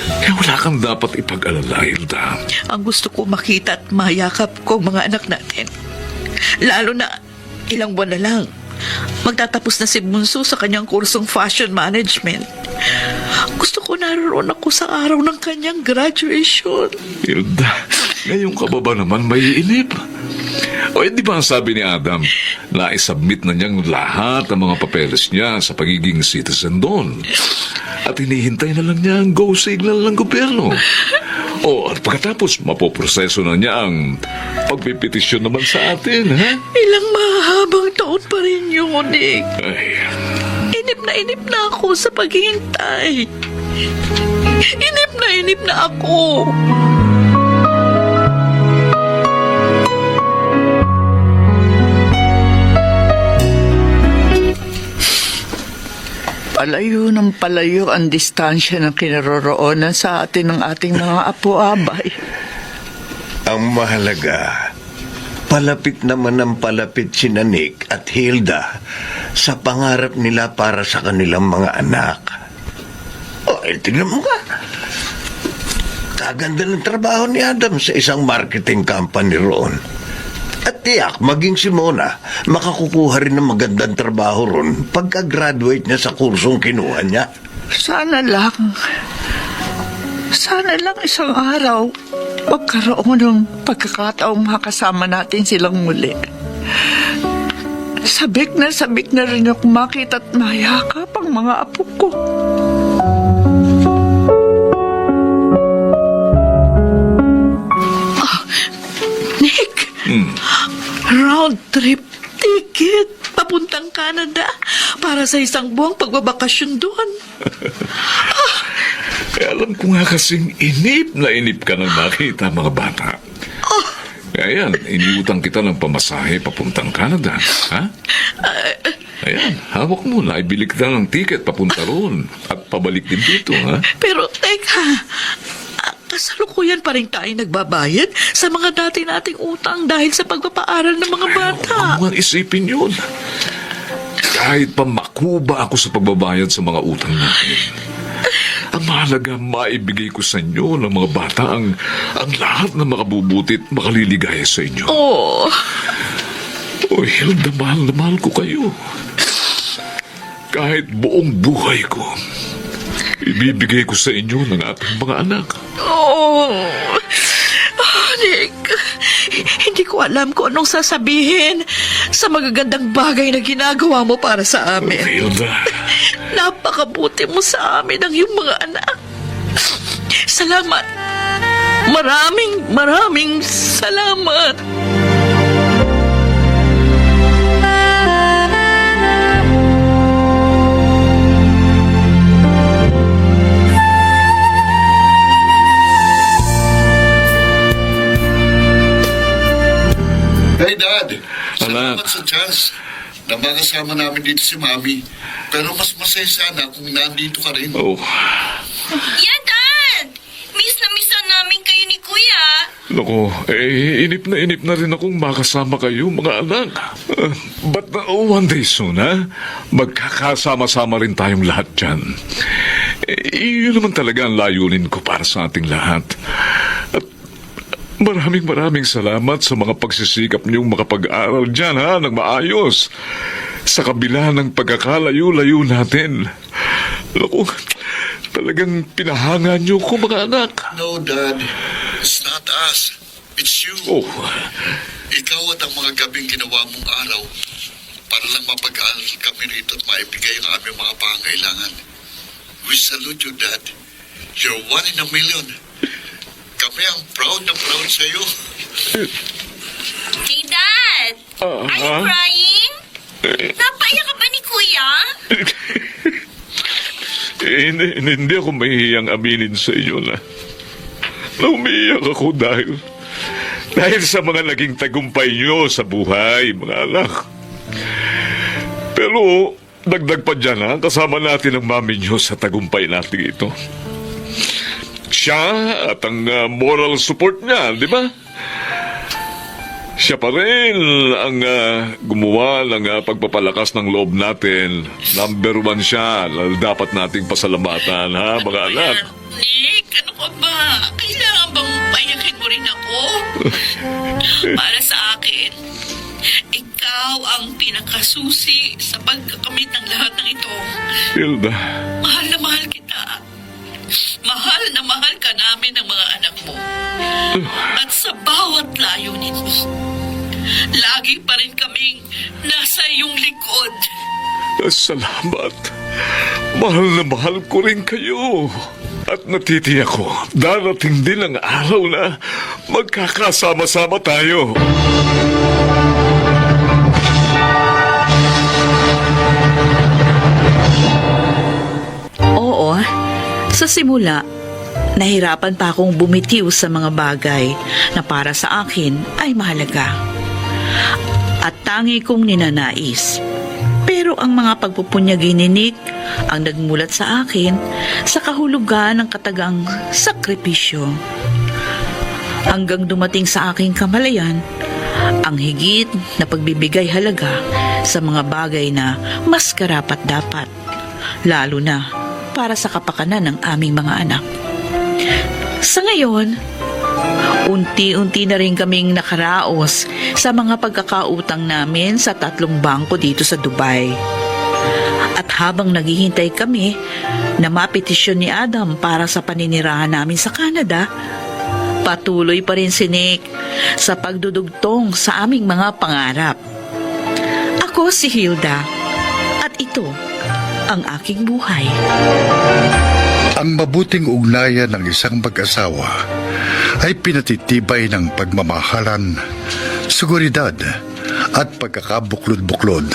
S7: Kaya wala kang dapat ipag-alala, Hilda.
S6: Ang gusto ko makita at mayakap ko ang mga anak natin. Lalo na ilang buwan na lang. Magtatapos na si Bunso sa kanyang kursong fashion management. Gusto ko naroon ako sa araw ng kanyang graduation.
S7: Hilda, ngayong ka ba naman may inip? O di ba ang sabi ni Adam na isubmit na niyang lahat ng mga papeles niya sa pagiging citizen doon? At hinihintay na lang niya ang go signal ng gobyerno. O at pagkatapos mapoproseso na niya ang pagpipetisyon naman sa atin, ha?
S6: Ilang mahabang taon pa rin yun, Nick.
S7: Ay,
S6: Inip na ako sa paghihintay. Inip na ako.
S3: Palayo ng palayo ang distansya ng kinaroroonan sa atin ng ating mga apo-abay.
S2: Ang mahalaga, palapit naman ang palapit si Nick at Hilda sa pangarap nila para sa kanilang mga anak. O, tingnan mo ka. Kaganda ng trabaho ni Adam sa isang marketing company roon. At tiyak, maging si Mona, makakukuha rin ng magandang trabaho ron pagka-graduate niya sa kursong kinuha niya.
S3: Sana lang isang araw magkaroon ng pagkakataong makasama natin silang muli. Sabik na rin ako makita at mayakap ang mga apo ko.
S6: Nick, round trip ticket papuntang Canada para sa isang buwang pagbabakasyon doon.
S7: alam ko nga kasing inip na inip ka nang makita mga bata. Ayan, iniutang kita ng pamasahe papuntang Canada. Ha? Ayan, hawak mo na. Ibili kita ng ticket papunta roon. At pabalik din dito, ha?
S6: Pero teka, kasalukuyan pa rin tayo nagbabayad sa mga dati nating utang dahil sa pagpapaaral ng mga bata.
S7: Huwag mo nga isipin yun. Kahit pa makuba ako sa pagbabayad sa mga utang natin. Ang mahalaga, maibigay ko sa inyo ng mga bata ang lahat na makabubuti at makaliligaya sa inyo.
S6: Oh,
S7: Oh, Hilda, mahal na mahal ko kayo. Kahit buong buhay ko, ibibigay ko sa inyo ng ating mga anak.
S6: Nick, hindi ko alam kung anong sasabihin sa magagandang bagay na ginagawa mo para sa amin.
S7: Hilda,
S6: Napakabuti mo sa amin ang iyong mga anak. Salamat. Maraming salamat.
S5: Hey, Dad!
S7: Anak.
S5: Salamat sa chance na makasama namin dito si Mami. Pero mas masaya sana kung nandito ka rin.
S7: oh,
S4: Yeah, Dad! Miss na namin kayo ni Kuya.
S7: naku, inip na rin akong makasama kayo, mga anak. But one day soon, ha? Magkakasama-sama rin tayong lahat dyan. Yun naman talaga ang layunin ko para sa ating lahat. At maraming salamat sa mga pagsisikap niyong makapag-aral dyan, ha? Nang maayos. Sa kabila ng pagkakalayo-layo natin. Naku, talagang pinahanga niyo ko, mga anak.
S5: No, Dad. It's not us. It's you.
S7: Oh,
S5: Ikaw at ang mga gabing ginawa mong araw para lang mapag-aaral kami rito at maibigay ang aming mga pangailangan. We salute you, Dad. You're one in a million. Kami ang proud na proud sa iyo.
S4: Hey, Dad! Are you crying? Napaiyak ka ba ni Kuya?
S7: hindi ako mahihiyang aminin sa iyo na umiiyak ako dahil sa mga naging tagumpay niyo sa buhay, mga anak. Pero dagdag pa dyan, ha, kasama natin ang mami niyo sa tagumpay natin ito. Siya at ang moral support niya, di ba? Siya pa rin ang gumawa ng pagpapalakas ng loob natin. Number 1 siya na dapat nating pasalamatan, ha, mga anak?
S6: Nick, ano ka ba? Kailangan bang payakin mo rin ako? Para sa akin, ikaw ang pinakasusi sa pagkakamit ng lahat ng ito.
S7: Hilda,
S6: Mahal na mahal kita. Mahal na mahal ka namin ng mga anak mo. At sa bawat layunin mo, lagi pa rin kaming nasa iyong likod.
S7: salamat. Mahal na mahal ko rin kayo. At natitiyak ko, darating din ang araw na magkakasama-sama tayo.
S6: Oo, sa simula, nahirapan pa akong bumitiw sa mga bagay na para sa akin ay mahalaga. At tangi kong ninanais. Pero ang mga pagpupunyagi ni Nick ang nagmulat sa akin sa kahulugan ng katagang sakripisyo. Hanggang dumating sa aking kamalayan, ang higit na pagbibigay halaga sa mga bagay na mas karapat-dapat, lalo na para sa kapakanan ng aming mga anak. Sa ngayon, unti-unti na rin kaming nakaraos sa mga pagkakautang namin sa 3 bangko dito sa Dubai. At habang naghihintay kami na mapetisyon ni Adam para sa paninirahan namin sa Canada, patuloy pa rin si Nick sa pagdudugtong sa aming mga pangarap. Ako si Hilda at ito ang aking buhay.
S1: Ang mabuting ugnayan ng isang mag-asawa ay pinatitibay ng pagmamahalan, seguridad at pagkakabuklod-buklod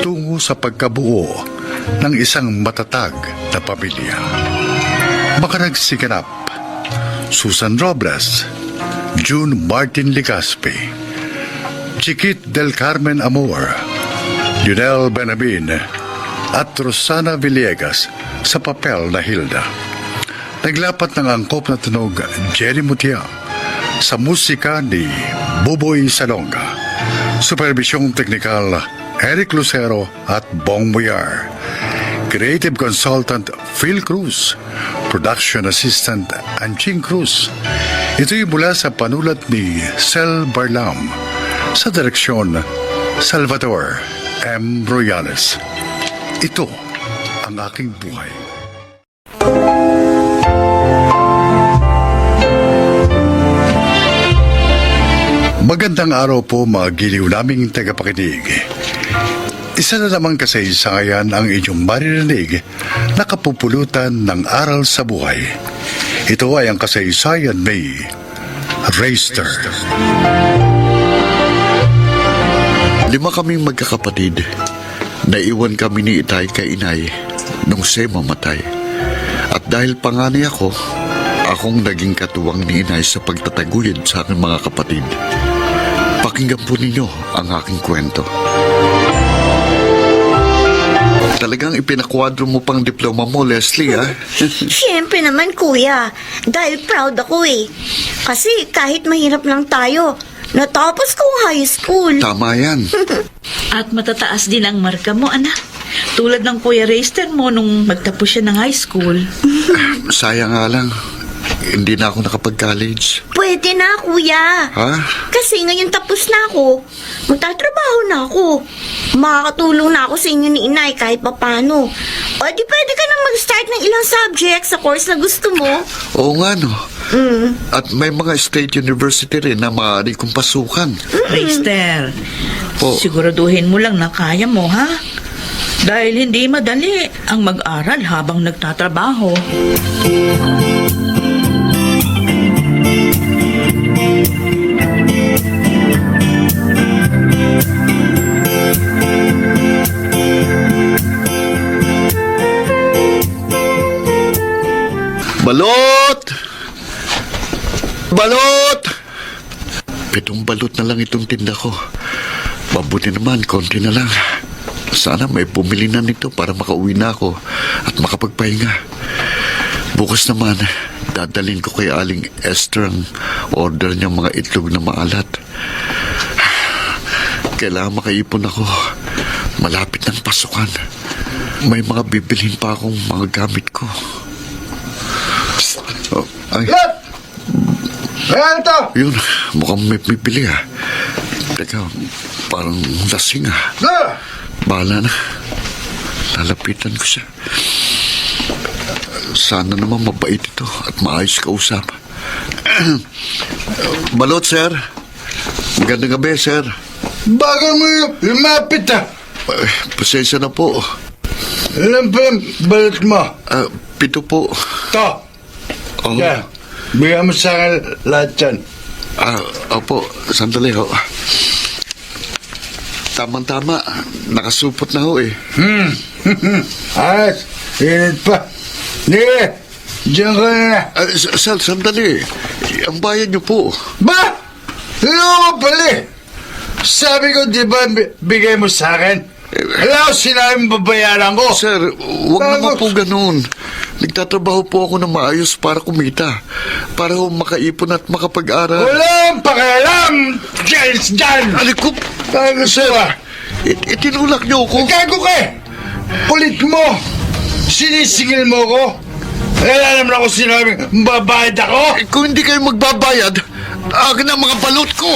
S1: tungo sa pagkabuo ng isang matatag na pamilya. Makaragsiganap, Susan Robles, June Martin Ligaspi, Chiquit del Carmen Amor, Junel Benabin, at Rosana Villegas sa papel na Hilda. Naglapat ng angkop na tunog Jenny Mutia sa musika ni Buboy Salonga. Supervisyong teknikal Eric Lucero at Bong Muyar. Creative Consultant Phil Cruz. Production Assistant Anching Cruz. Ito'y mula sa panulat ni Sel Barlam. Sa direksyon Salvador M. Royales. Ito ang aking buhay. Magandang araw po mga giliw naming tagapakinig. Isa na namang kasaysayan ang inyong maririnig na kapupulutan ng aral sa buhay. Ito ay ang kasaysayan ni Rayster.
S5: 5 kaming magkakapatid. Naiwan kami ni Itay kay inay nung siya mamatay. At dahil panganay ako, akong naging katuwang ni inay sa pagtataguyod sa aking mga kapatid. Pakinggan po ninyo ang aking kwento. Talagang ipinakwadro mo pang diploma mo, Leslie, ha?
S4: Siyempre naman, kuya. Dahil proud ako eh. Kasi kahit mahirap lang tayo, natapos ko ang high school.
S5: Tama yan.
S6: At matataas din ang marka mo, anak. Tulad ng Kuya Rayster mo nung magtapos siya ng high school.
S5: Sayang nga lang, hindi na ako nakapag-college.
S4: Pwede na, kuya.
S5: Ha?
S4: Kasi ngayon tapos na ako. Magtatrabaho na ako. Makakatulong na ako sa inyo ni inay kahit papano. O di pwede ka nang mag-start ng ilang subject sa course na gusto mo.
S5: Oo nga, no. At may mga state university rin na maaari kong pasukan.
S6: Rayster,
S5: Po.
S6: siguraduhin mo lang na kaya mo, ha? Dahil hindi madali ang mag-aral habang nagtatrabaho.
S5: Balot! Balot! 7 balot na lang itong tinda ko. Mabuti naman, konti na lang. Sana may bumili na nito para makauwi na ako at makapagpahinga. Bukas naman, dadalhin ko kay Aling Esther ang order niyang mga itlog na maalat. Kailangan makaipon ako. Malapit ng pasukan. May mga bibilhin pa akong mga gamit ko. Oh, ay,
S1: Ayan ito!
S5: yun, mukhang may bibili ah. Teka, parang lasing ah. Bahala na. Lalapitan ko siya. Sana naman mabait ito at maayos kausap. Balot, sir. Magandang gabi, sir.
S1: Bago mo lumapit
S5: Pasensya na po.
S1: Alam pa yung balat mo.
S5: 7 po.
S1: Ito.
S5: Oh.
S1: Yan. Bigyan mo sa akin lahat yan.
S5: Opo, sandali ho. Tamang-tama. Nakasupot na ho eh.
S1: Ayos. Init pa. Sige. Diyan ka na.
S5: Sir, sandali. Ang bayad niyo po.
S1: Ba? Ano pala? Sabi ko, di ba bigay mo sa akin? Alam ko, sinabi mo babayaran ko.
S5: Sir, huwag naman po ganun. Nagtatrabaho po ako na maayos para kumita. Para ho makaipon at makapag-aral.
S1: Walang pakialam! Jails dyan!
S5: Aliko!
S1: Gago
S5: Sir,
S1: ka!
S5: itinulak niyo ako.
S1: Gago ka! Kulit mo! Sinisingil mo ko! Kaya naman ako sinabi, babayad ako!
S5: Kung hindi kayo magbabayad, akin ang mga balot ko.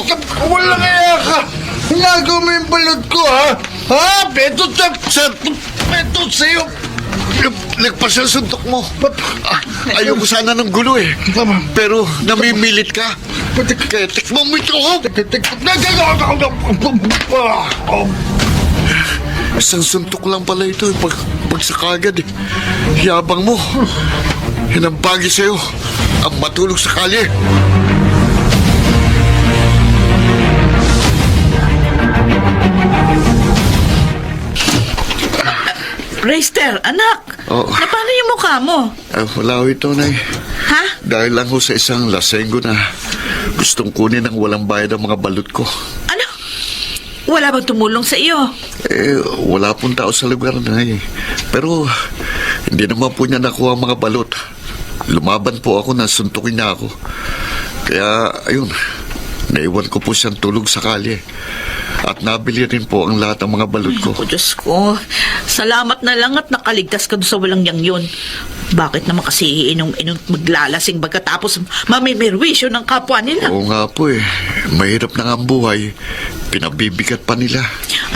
S1: Wala kaya ka! Hinagaw mo yung balot ko, ha? Ha? Betot sa... Betot sa'yo!
S5: Nagpas ang suntok mo. Ayoko sana ng gulo eh. Pero namimilit ka. Kaya tikman mo ito. Isang suntok lang pala ito eh. Pag sa kagad eh. Yabang mo. Yan ang bagi sa'yo. Ang matulog sa kalye.
S6: Rayster, anak!
S5: Oh.
S6: Napano yung mukha mo?
S5: Wala ho ito, Nay.
S6: Ha?
S5: Dahil lang ho sa isang lasenggo na gustong kunin ng walang bayad ang mga balot ko.
S6: Ano? Wala bang tumulong sa iyo?
S5: Wala pong tao sa lugar na Pero, hindi naman po niya nakuha ang mga balot. Lumaban po ako na suntukin niya ako. Kaya, ayun, naiwan ko po siyang tulog sa kalye. At nabili rin po ang lahat ng mga balot ko.
S6: Ako, Diyos ko. Salamat na lang at nakaligtas ka doon sa walang yang yun. Bakit naman kasi iinom maglalasing pagkatapos mamimirwisyo ng kapwa nila?
S5: Oo nga po Mahirap na nga ang buhay. Pinabibigat pa nila.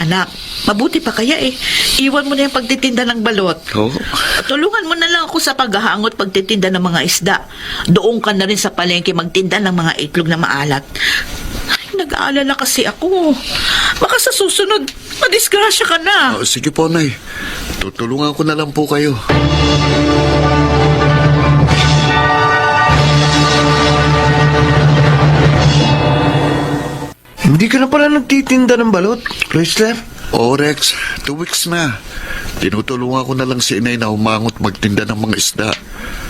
S6: Anak, mabuti pa kaya Iwan mo na yung pagtitinda ng balot.
S5: Oo.
S6: Tulungan mo na lang ako sa paghahangot pagtitinda ng mga isda. Doon ka na rin sa palengke magtinda ng mga itlog na maalat. Ay, nag-aalala kasi ako. Baka sa susunod, madisgrasya ka na.
S5: Sige po, Nay. Tutulungan ko na lang po kayo.
S8: Hindi ka na pala nagtitinda ng balot, Chrysler?
S5: Oo, Rex. 2 weeks na. Tinutulungan ko na lang si inay na humangot magtinda ng mga isda.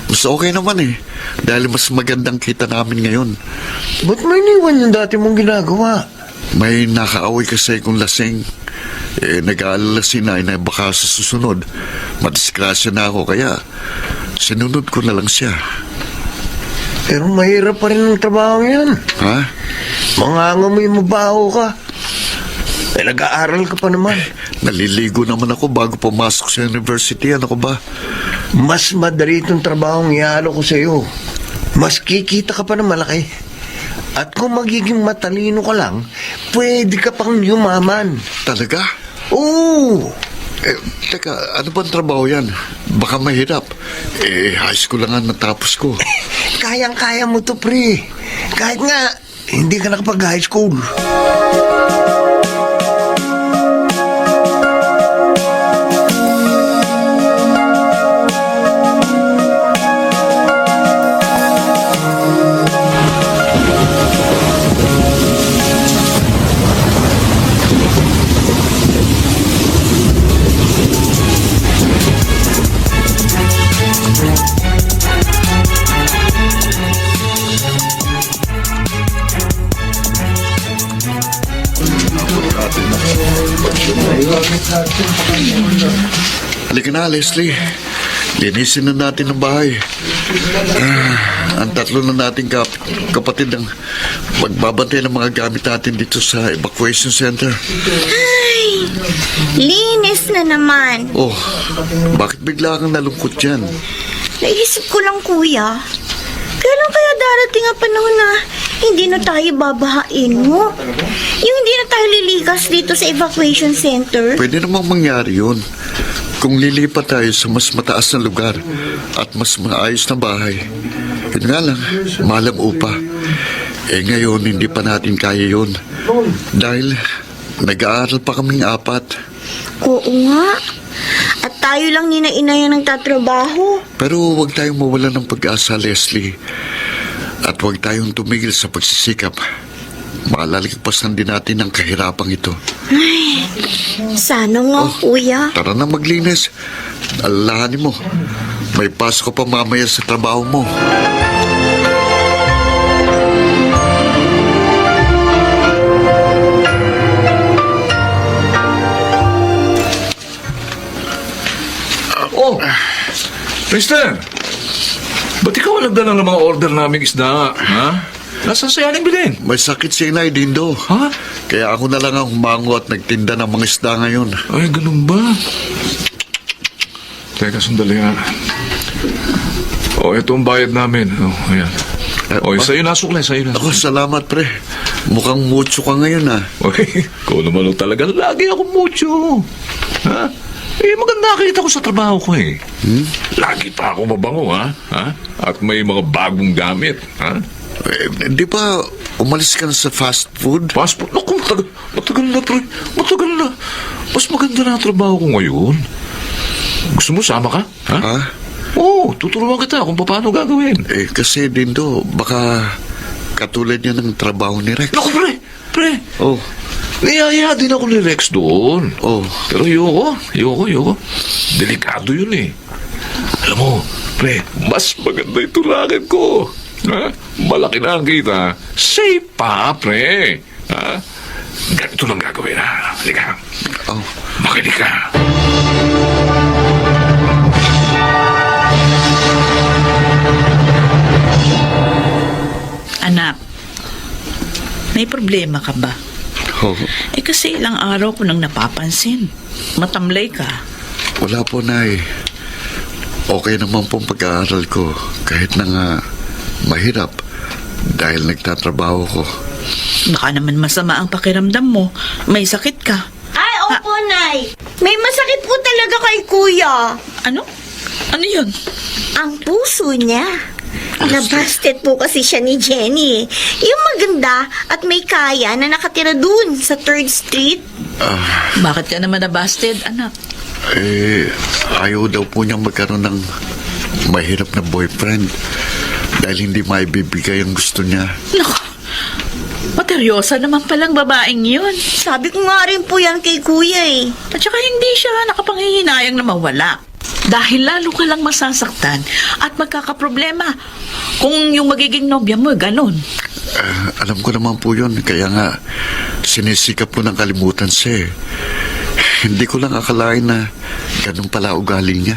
S5: Mas okay naman dahil mas magandang kita namin ngayon.
S8: Ba't may iniwan yung dati mong ginagawa?
S5: May nakaaway kasi kung lasing. Nag-aalala si inay na baka sa susunod, madisgrasya na ako kaya sinunod ko na lang siya.
S8: Pero mahirap pa rin ang trabaho yan.
S5: Ha?
S8: Mangangamoy mabaho ka. Nag-aaral ka pa naman.
S5: Naliligo naman ako bago pumasok sa university. Ano ko ba?
S8: Mas madali itong trabaho ang ihalo ko sa iyo. Mas kikita ka pa ng malaki. At kung magiging matalino ka lang, pwede ka pang yumaman.
S5: Talaga?
S8: Oo!
S5: Teka, ano bang trabaho yan? Baka mahirap. High school lang ang natapos ko.
S8: Kayang-kaya mo to, pre. Kahit nga, hindi ka nakapag-high school.
S5: Halika na, Leslie. Linisin na natin ang bahay. Ang tatlo na nating kapatid ang magbabantay ng mga gamit natin dito sa evacuation center.
S4: Ay, linis na naman.
S5: Oh, bakit bigla kang nalungkot dyan?
S4: Naisip ko lang, kuya. Kailan kaya darating ang panahon na hindi na tayo babahain mo? Yung hindi na tayo lilikas dito sa evacuation center?
S5: Pwede namang mangyari yun kung lilipat tayo sa mas mataas na lugar at mas maayos na bahay. Yun nga lang, mahal ang upa. Ngayon, hindi pa natin kaya yun. Dahil nag-aaral pa kaming 4.
S4: Oo nga. At tayo lang ni na inay ang nagtatrabaho.
S5: Pero huwag tayong mawala ng pag-asa, Leslie. At huwag tayong tumigil sa pagsisikap. Malalagpasan din natin ang kahirapang ito.
S4: Ay, sana nga, kuya.
S5: Tara na maglinis. Alalahanin mo. May pasok ka pa mamaya sa trabaho mo.
S7: Oh, Mister, ba't ikaw ang nagdala ng mga order naming isda? Ha? Nasaan sa yaling bilhin?
S5: May sakit si Inay, Dindo.
S7: Ha?
S5: Kaya ako na lang ang humango at nagtinda ng mga isda ngayon.
S7: Ay, ganun ba? Teka, sandali nga. Oh, ito ang bayad namin. Oh, ayan. Oh, sa'yo na, suklay, sa'yo na.
S5: Ako, salamat, pre. Mukhang mucho ka ngayon, ha?
S7: Okay, ikaw naman talaga. Lagi ako mucho. Ha? Maganda kita ko sa trabaho ko Lagi pa ako mabango, ha? At may mga bagong gamit, ha?
S5: Di ba umalis ka na sa fast food?
S7: Fast food? Naku, matagal na, pre. Matagal na. Mas maganda na ang trabaho ko ngayon. Gusto mo, sama ka?
S5: Ha?
S7: Oo, tuturuan kita kung paano gagawin.
S5: Kasi, Dindo, baka katulad niya ng trabaho ni Rex.
S7: Naku, pre.
S5: Oh.
S7: Niyaya din ako ni Rex doon.
S5: Oh.
S7: Pero ayoko. Delikado yun Alam mo, pre, mas maganda yung tulakan ko. Ha? Malaki na ang kita. Safe pa, pre. Ha? Ganito lang gagawin, ha? Halika.
S5: Oh,
S7: Makinig ka.
S6: Anak, may problema ka ba?
S5: oh,
S6: Kasi ilang araw ko nang napapansin. Matamlay ka.
S5: wala po, Nay. Okay naman po ang pag-aaral ko. Kahit na nga mahirap dahil nagtatrabaho ko.
S6: Baka naman masama ang pakiramdam mo. May sakit ka.
S4: Ay, opo, Nay. May masakit po talaga kay Kuya.
S6: Ano? Ano yun?
S4: Ang puso niya. Nabasted po kasi siya ni Jenny. Yung maganda at may kaya na nakatira dun sa 3rd Street.
S6: Bakit ka naman nabasted, anak?
S5: Ayaw daw po niyang magkaroon ng mahirap na boyfriend dahil hindi maibibigay ang gusto niya.
S6: Naku, materyosa naman palang babaeng yun.
S4: Sabi ko nga rin po yan kay Kuya eh.
S6: At saka hindi siya nakapanghihinayang na mawala. Dahil lalo ka lang masasaktan at magkakaproblema kung yung magiging nobya mo, ganun.
S5: Alam ko naman po yun, kaya nga sinisikap ko ng kalimutan siya eh. Hindi ko lang akalain na ganun pala ugali niya.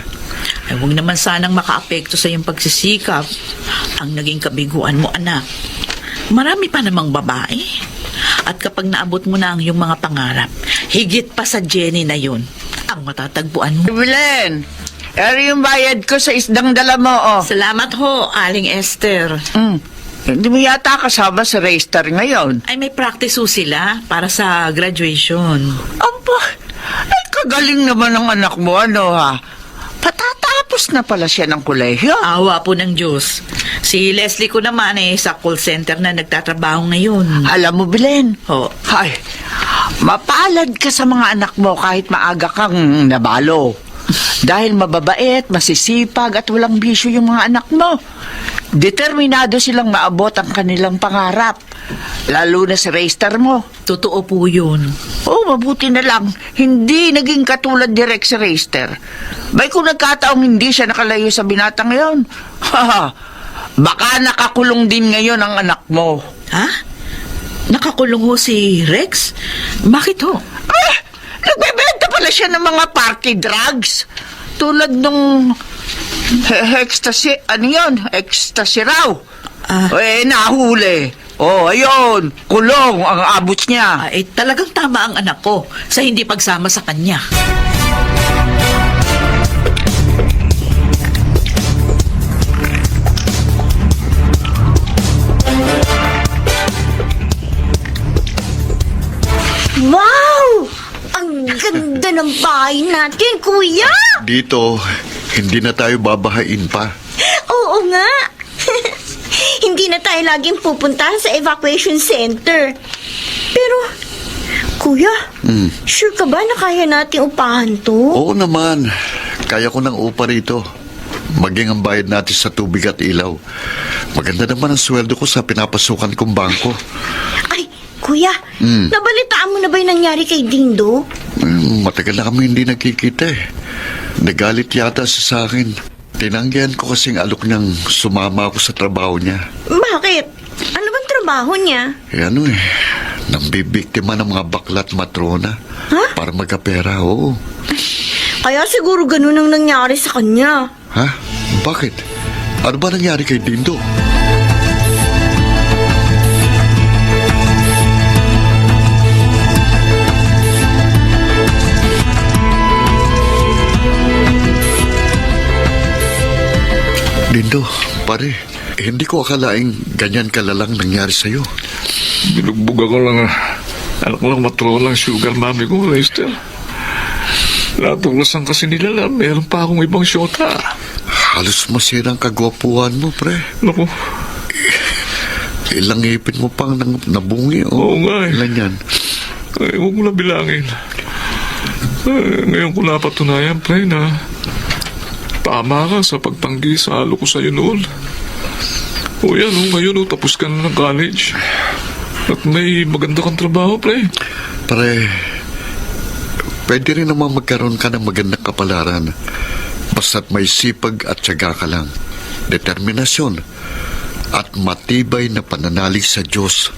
S6: Ay, huwag naman sanang makaapekto sa iyong pagsisikap ang naging kabiguan mo, anak. Marami pa namang babae. At kapag naabot mo na ang iyong mga pangarap, higit pa sa Jenny na yun, ang matatagpuan mo.
S3: Belen, yung bayad ko sa isdang dala mo, oh.
S6: Salamat ho, Aling Esther.
S3: Hindi mo yata kasama sa racer ngayon.
S6: Ay, may practice ho sila para sa graduation.
S3: Aba, ay kagaling naman ng anak mo, ano ha? Patatapos na pala siya ng kolehiyo.
S6: Awa po ng Diyos. Si Leslie ko naman sa call center na nagtatrabaho ngayon.
S3: Alam mo, Belen,
S6: Ho.
S3: ay, mapalad ka sa mga anak mo kahit maaga kang nabalo. Dahil mababait, masisipag at walang bisyo yung mga anak mo. Determinado silang maabot ang kanilang pangarap. Lalo na sa racer mo.
S6: Totoo po yun.
S3: Oh, mabuti na lang. Hindi naging katulad direct sa racer. Bay kung nagkataong hindi siya nakalayo sa binata ngayon. Baka nakakulong din ngayon ang anak mo.
S6: Ha? Nakakulong ho si Rex? Bakit ho?
S3: Nagbebenta pala siya ng mga party drugs. Tulad nung ecstasy, ano yun? Ecstasy raw. Nahuli. Ayun, kulong ang abot niya.
S6: Ay, talagang tama ang anak ko sa hindi pagsama sa kanya.
S4: Wow! Ang ganda ng bahay natin, Kuya!
S5: Dito, hindi na tayo babahain pa.
S4: Oo nga. Hindi na tayo laging pupunta sa evacuation center. Pero, Kuya, sure ka ba na kaya natin upahan to?
S5: Oo naman, kaya ko ng upa rito. Maging ang bayad natin sa tubig at ilaw. Maganda naman ang sweldo ko sa pinapasukan kong bangko.
S4: Ay, Kuya, nabalitaan mo na ba yung nangyari kay Dindo?
S5: Matagal na kami hindi nagkikita eh. Nagalit yata siya sa akin. Tinanggihan ko kasing alok niyang sumama ako sa trabaho niya.
S4: Bakit? Ano bang trabaho niya?
S5: Nambibiktima ng mga baklat matrona.
S4: Ha?
S5: Para magkapera, oo.
S4: Kaya siguro ganun ang nangyari sa kanya.
S5: Ha? Bakit? Ano ba nangyari kay Dindo? Dindo, pare, hindi ko akalaing ganyan kalalang nangyari sa'yo.
S7: Binugbog ako lang. Anak lang matrolang sugar mami ko, Esther. Natuklasan kasi nila na meron pa akong ibang syota.
S5: Halos masira ang kagwapuhan mo, pre.
S7: Naku,
S5: Ilang ipin mo pang nabungi,
S7: Oo nga eh.
S5: Ilan yan?
S7: huwag mo na bilangin. Ngayon ko napatunayan, pre, na tama ka sa pagtanggi sa halo ko sa'yo noon. Ngayon tapos ka na ng college. At may maganda kang trabaho, pre.
S5: Pare, pwede rin naman magkaroon ka ng magandang kapalaran. Basta't may sipag at tiyaga ka lang. Determinasyon. at matibay na pananalig sa Diyos.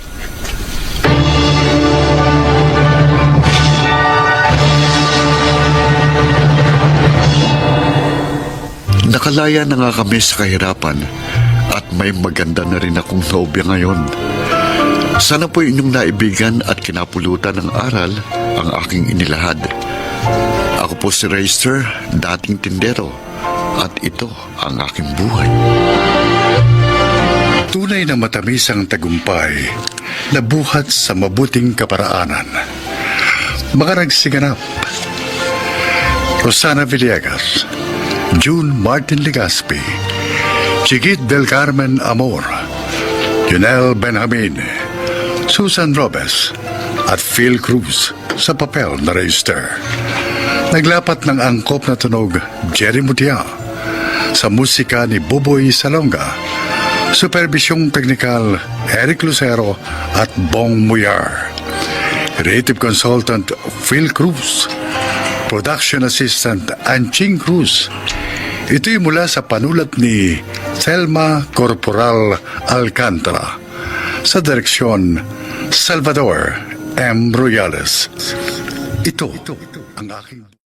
S5: Nakalaya na nga kami sa kahirapan at may maganda na rin akong nobya ngayon. Sana po inyong naibigan at kinapulutan ng aral ang aking inilahad. Ako po si Reister, dating tindero, at ito ang aking buhay.
S1: Tunay na matamis ang tagumpay na buhat sa mabuting kaparaanan. Mga nagsiganap: Rosana Villegas, June Martin Legaspi, Chiquit del Carmen Amor, Junel Benjamin, Susan Robes, at Phil Cruz sa papel na Reister. Naglapat ng angkop na tunog Jerry Mutia, sa musika ni Buboy Salonga, supervisyong teknikal Eric Lucero at Bong Muyar, creative consultant Phil Cruz, production assistant Anching Cruz. Ito'y mula sa panulat ni Thelma Corporal Alcantara, sa direksyon Salvador M. Royales. Ito ang aking